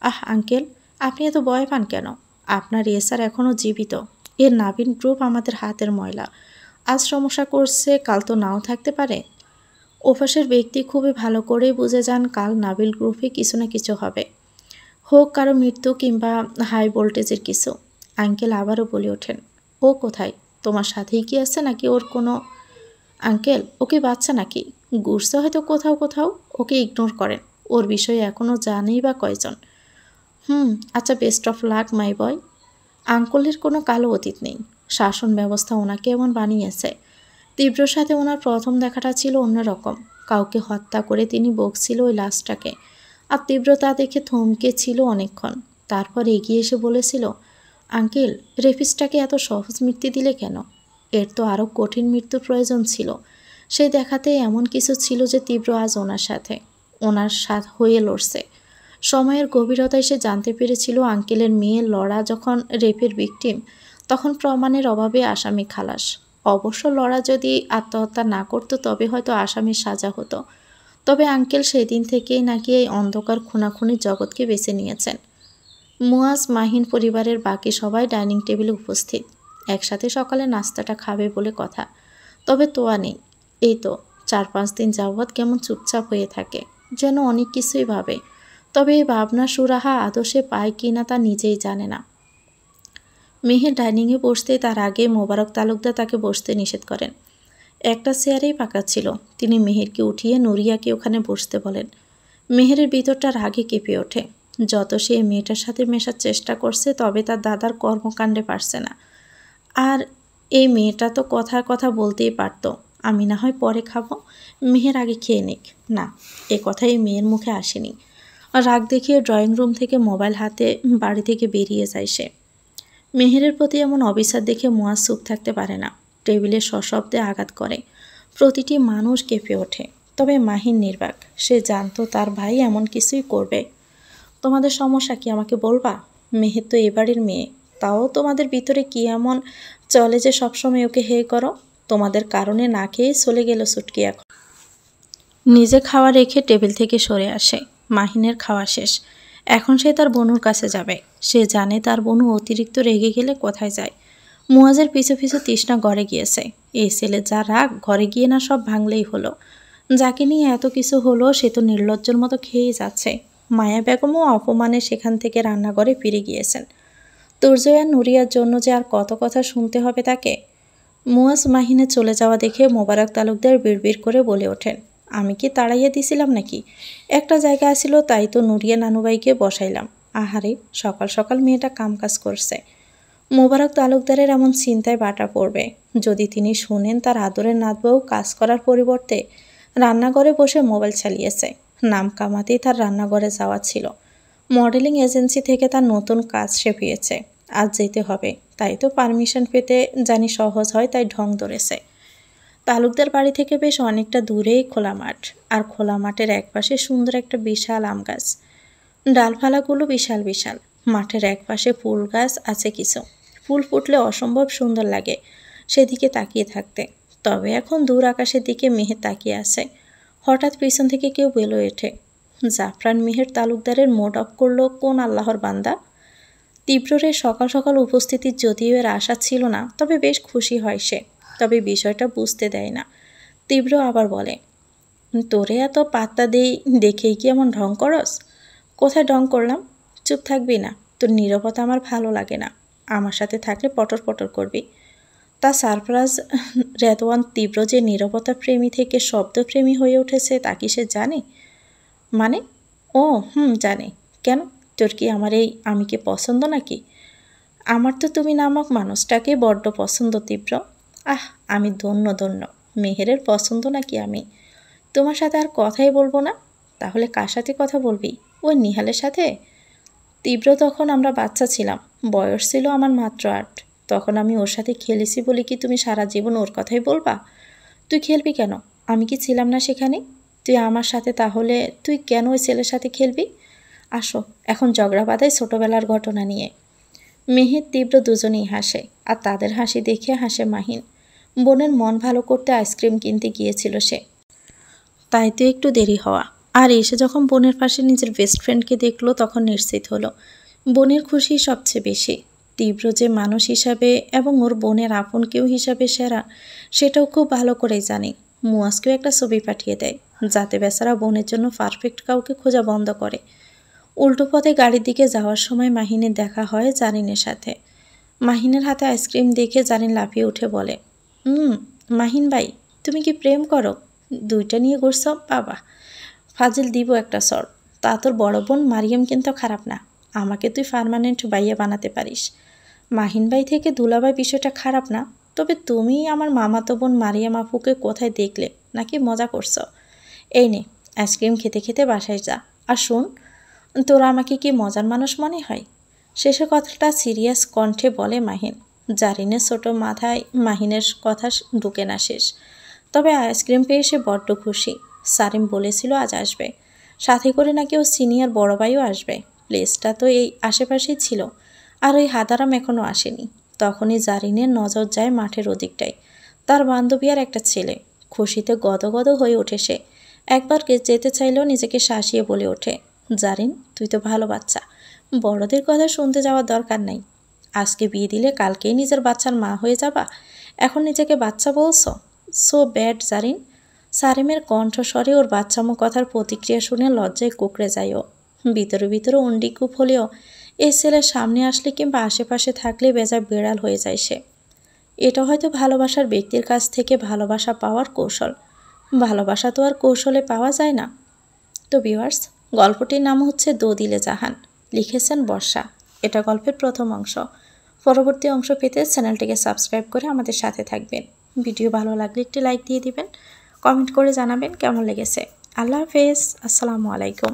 আহ আঙ্কেল, আপনি এত ভয় পান কেন? আপনার এ স্যার এখনও জীবিত। এর নাবিল গ্রুপ আমাদের হাতের ময়লা। আজ সমস্যা করছে, কাল তো নাও থাকতে পারে। ওপাশের ব্যক্তি খুবই ভালো করেই বুঝে যান কাল নাবিল গ্রুপে কিছু না কিছু হবে। হোক কারো মৃত্যু কিংবা হাই ভোল্টেজের কিছু। আঙ্কেল আবারও বলে ওঠেন, ও কোথায়? তোমার সাথেই কি আছে নাকি ওর কোনো? আঙ্কেল, ওকে বাচ্চা নাকি? ঘুরছে হয়তো কোথাও কোথাও, ওকে ইগনোর করেন। ওর বিষয়ে এখনও জানেই বা কয়জন? আচ্ছা, বেস্ট অফ লাক মাই বয়। আঙ্কেলের কোনো কালো অতীত নেই। শাসন ব্যবস্থা ওনাকে এমন বানিয়েছে। তীব্রর সাথে ওনার প্রথম দেখাটা ছিল অন্যরকম। কাউকে হত্যা করে তিনি বকছিল ওই লাশটাকে, আর তীব্র তা দেখে থমকে ছিল অনেকক্ষণ। তারপর এগিয়ে এসে বলেছিল, আঙ্কেল, রেপিসটাকে এত সহজ মৃত্যু দিলে কেন? এর তো আরও কঠিন মৃত্যুর প্রয়োজন ছিল। সেই দেখাতে এমন কিছু ছিল যে তীব্র আজ ওনার সাথ হয়ে লড়ছে। সময়ের গভীরতায় সে জানতে পেরেছিল আঙ্কেলের মেয়ে লড়া যখন রেপের ভিকটিম, তখন প্রমাণের অভাবে আসামি খালাস। অবশ্য লড়া যদি আত্মহত্যা না করতো তবে হয়তো আসামির সাজা হতো। তবে আঙ্কেল সেদিন থেকেই নাকি এই অন্ধকার খুনাখুনির জগৎকে বেছে নিয়েছেন। মুয়াজ, মাহিন পরিবারের বাকি সবাই ডাইনিং টেবিলে উপস্থিত। একসাথে সকালে নাস্তাটা খাবে বলে কথা। তবে তোয়া নেই। এই তো 4-5 দিন যাবৎ কেমন চুপচাপ হয়ে থাকে, যেন অনেক কিছুই ভাবে। তবে এই ভাবনা সুরাহা আদর্শে পায় কি না তা নিজেই জানে না। মেহের ডাইনিংয়ে বসতেই তার আগে মোবারক তালুকদার তাকে বসতে নিষেধ করেন। একটা চেয়ারেই পাকা ছিল। তিনি মেহেরকে উঠিয়ে নুরিয়াকে ওখানে বসতে বলেন। মেহেরের ভিতরটা রাগে কেঁপে ওঠে। যত সে মেয়েটার সাথে মেশার চেষ্টা করছে, তবে তার দাদার কর্মকাণ্ডে পারছে না। আর এই মেয়েটা তো কথার কথা বলতেই পারত, আমি না হয় পরে খাবো, মেহের আগে খেয়ে নিক। না, এ কথাই মেয়ের মুখে আসেনি। রাগ দেখিয়ে ড্রয়িং রুম থেকে মোবাইল হাতে বাড়ি থেকে বেরিয়ে যায় সে। মেহেরের প্রতি এমন অবিচার দেখে মুয়াজ চুপ থাকতে পারে না। টেবিলে সশব্দে আঘাত করে। প্রতিটি মানুষ কেঁপে ওঠে। তবে মাহিন নির্বাক। সে জানতো তার ভাই এমন কিছুই করবে। তোমাদের সমস্যা কি আমাকে বলবা? মেহের তো এবারের মেয়ে, তাও তোমাদের ভিতরে কি এমন চলে যে সবসময় ওকে হে করো? তোমাদের কারণে না খেয়ে চলে গেল ছুটকি। এখন নিজে খাওয়া রেখে টেবিল থেকে সরে আসে। মাহিনের খাওয়া শেষ। এখন সে তার বনুর কাছে যাবে। সে জানে তার বনু অতিরিক্ত রেগে গেলে কোথায় যায়। মুয়াজের পিছু পিছু তৃষ্ণা ঘরে গিয়েছে। এই ছেলে যা রাগ, ঘরে গিয়ে না সব ভাঙলেই হলো। যাকে নিয়ে এত কিছু হলো সে তো নির্লজ্জের মতো খেয়েই যাচ্ছে। মায়া বেগমও অপমানে সেখান থেকে রান্নাঘরে ফিরে গিয়েছেন। তুর্জয়া নুরিয়ার জন্য যে আর কত কথা শুনতে হবে তাকে। মুয়াজ মাহিনে চলে যাওয়া দেখে মোবারক তালুকদার বিড়বিড় করে বলে ওঠেন, আমি কি তাড়াইয়া দিছিলাম নাকি? একটা জায়গা আসিল, তাই তো নুরিয়া নানুবাইকে বসাইলাম। আহারে, সকাল সকাল মেয়েটা কামকাজ করছে। মোবারক তালুকদারের এমন চিন্তায় বাটা পড়বে যদি তিনি শুনেন তার আদরের নাতবউ কাজ করার পরিবর্তে রান্নাঘরে বসে মোবাইল চালিয়েছে। নাম কামাতেই তার রান্নাঘরে যাওয়া ছিল। মডেলিং এজেন্সি থেকে তার নতুন কাজ সে পেয়েছে। আজ যেতে হবে, তাই তো পারমিশন পেতে জানি সহজ হয়, তাই ঢং ধরেছে। তালুকদার বাড়ি থেকে বেশ অনেকটা দূরেই খোলা মাঠ, আর খোলা মাঠের একপাশে সুন্দর একটা বিশাল আম গাছ। ডালপালাগুলো বিশাল বিশাল। মাঠের একপাশে ফুল গাছ আছে কিছু। ফুল ফুটলে অসম্ভব সুন্দর লাগে সেদিকে তাকিয়ে থাকতে। তবে এখন দূর আকাশের দিকে মেহের তাকিয়ে আছে। হঠাৎ পিছন থেকে কেউ বলে ওঠে, জাফরান মেহের তালুকদারের মোড অফ করলো কোন আল্লাহর বান্দা? তীব্রের সকাল সকাল উপস্থিতির যদিও এর আশা ছিল না, তবে বেশ খুশি হয় সে। তবে বিষয়টা বুঝতে দেয় না। তীব্র আবার বলে, তোরে এত পাত্তা দেই দেখেই কি এমন ঢং করস? কোথায় ঢং করলাম? চুপ থাকবি না? তোর নীরবতা আমার ভালো লাগে না। আমার সাথে থাকলে পটর পটর করবি। তা সারফরাজ রেদওয়ান তীব্র যে নীরবতা প্রেমী থেকে শব্দপ্রেমী হয়ে উঠেছে তা কি সে জানে? মানে? ও জানে। কেন? তোর কি আমার এই আমিকে পছন্দ নাকি? আমার তো তুমি নামক মানুষটাকে বড্ড পছন্দ তীব্র। আমি ধন্য ধন্য। মেহেরের পছন্দ নাকি আমি? তোমার সাথে আর কথাই বলবো না। তাহলে কার সাথে কথা বলবি? ওই নিহালের সাথে? তীব্র, তখন আমরা বাচ্চা ছিলাম। বয়স ছিল আমার মাত্র 8। তখন আমি ওর সাথে খেলেছি বলে কি তুমি সারা জীবন ওর কথাই বলবা? তুই খেলবি কেন? আমি কি ছিলাম না সেখানে? তুই আমার সাথে, তাহলে তুই কেন ওই ছেলের সাথে খেলবি? আসো, এখন ঝগড়া বাঁধাই ছোটোবেলার ঘটনা নিয়ে। মেহের, তীব্র দুজনেই হাসে, আর তাদের হাসি দেখে হাসে মাহিন। বোনের মন ভালো করতে আইসক্রিম কিনতে গিয়েছিল সে, তাই তো একটু দেরি হওয়া। আর এসে যখন বোনের পাশে নিজের বেস্ট ফ্রেন্ডকে দেখলো তখন নিশ্চিত হলো বোনের খুশি সবচেয়ে বেশি। তীব্র যে মানুষ হিসাবে এবং ওর বোনের আপন কেউ হিসাবে সেরা, সেটাও খুব ভালো করেই জানি। মুয়াজকেও একটা ছবি পাঠিয়ে দেয়, যাতে বেচারা বোনের জন্য পারফেক্ট কাউকে খোঁজা বন্ধ করে। উল্টো পথে গাড়ির দিকে যাওয়ার সময় মাহিনের দেখা হয় জারিনের সাথে। মাহিনের হাতে আইসক্রিম দেখে জারিন লাফিয়ে উঠে বলে, মাহিন ভাই, তুমি কি প্রেম করো? 2টা নিয়ে ঘুরছ? বাবা, ফাজিল দিব একটা সর। তা তোর বড় বোন মারিয়াম কিন্তু খারাপ না, আমাকে তুই পার্মানেন্ট বাইয়া বানাতে পারিস। মাহিন ভাই থেকে দুলাভাই বিষয়টা খারাপ না, তবে তুমি আমার মামাতো বোন মারিয়াম আপুকে কোথায় দেখলে, নাকি মজা করছো? এই নে, আইসক্রিম খেতে খেতে বাসায় যা। আর শোন, তোরা আমাকে কি মজার মানুষ মনে হয়? শেষের কথাটা সিরিয়াস কণ্ঠে বলে মাহিন। জারিনের ছোট মাথায় মাহিনের কথা ঢুকে না শেষ। তবে আইসক্রিম পেয়ে সে বড্ড খুশি। সারিম বলেছিল আজ আসবে, সাথে করে নাকি ও সিনিয়র বড় ভাইও আসবে। প্লেসটা তো এই আশেপাশেই ছিল, আর ওই হাদারাম এখনও আসেনি। তখনই জারিনের নজর যায় মাঠের ওদিকটায়। তার বান্ধবী আর একটা ছেলে। খুশিতে গদগদ হয়ে ওঠে সে। একবার যেতে চাইলেও নিজেকে শাসিয়ে বলে ওঠে, জারিন, তুই তো ভালো বাচ্চা, বড়দের কথা শুনতে যাওয়ার দরকার নাই। আজকে বিয়ে দিলে কালকেই নিজের বাচ্চার মা হয়ে যাবা, এখন নিজেকে বাচ্চা বলছো? So bad Zarin. সারিমের কণ্ঠস্বরে ওর বাচ্চামো কথার প্রতিক্রিয়া শুনে লজ্জায় কুকড়ে যায় ও। ভিতরে ভিতরে অন্ডিকুপ হলেও এই ছেলের সামনে আসলে কিংবা আশেপাশে থাকলে বেজায় বেড়াল হয়ে যায় সে। এটা হয়তো ভালোবাসার ব্যক্তির কাছ থেকে ভালোবাসা পাওয়ার কৌশল। ভালোবাসা তো আর কৌশলে পাওয়া যায় না। তো ভিউয়ার্স, গল্পটির নাম হচ্ছে দো দিলে জাহান, লিখেছেন বর্ষা। এটা গল্পের প্রথম অংশ। পরবর্তী অংশ পেতে চ্যানেলটিকে সাবস্ক্রাইব করে আমাদের সাথে থাকবেন। ভিডিও ভালো লাগলে একটি লাইক দিয়ে দিবেন, কমেন্ট করে জানাবেন কেমন লেগেছে। আল্লাহ হাফেজ, আসসালামু আলাইকুম।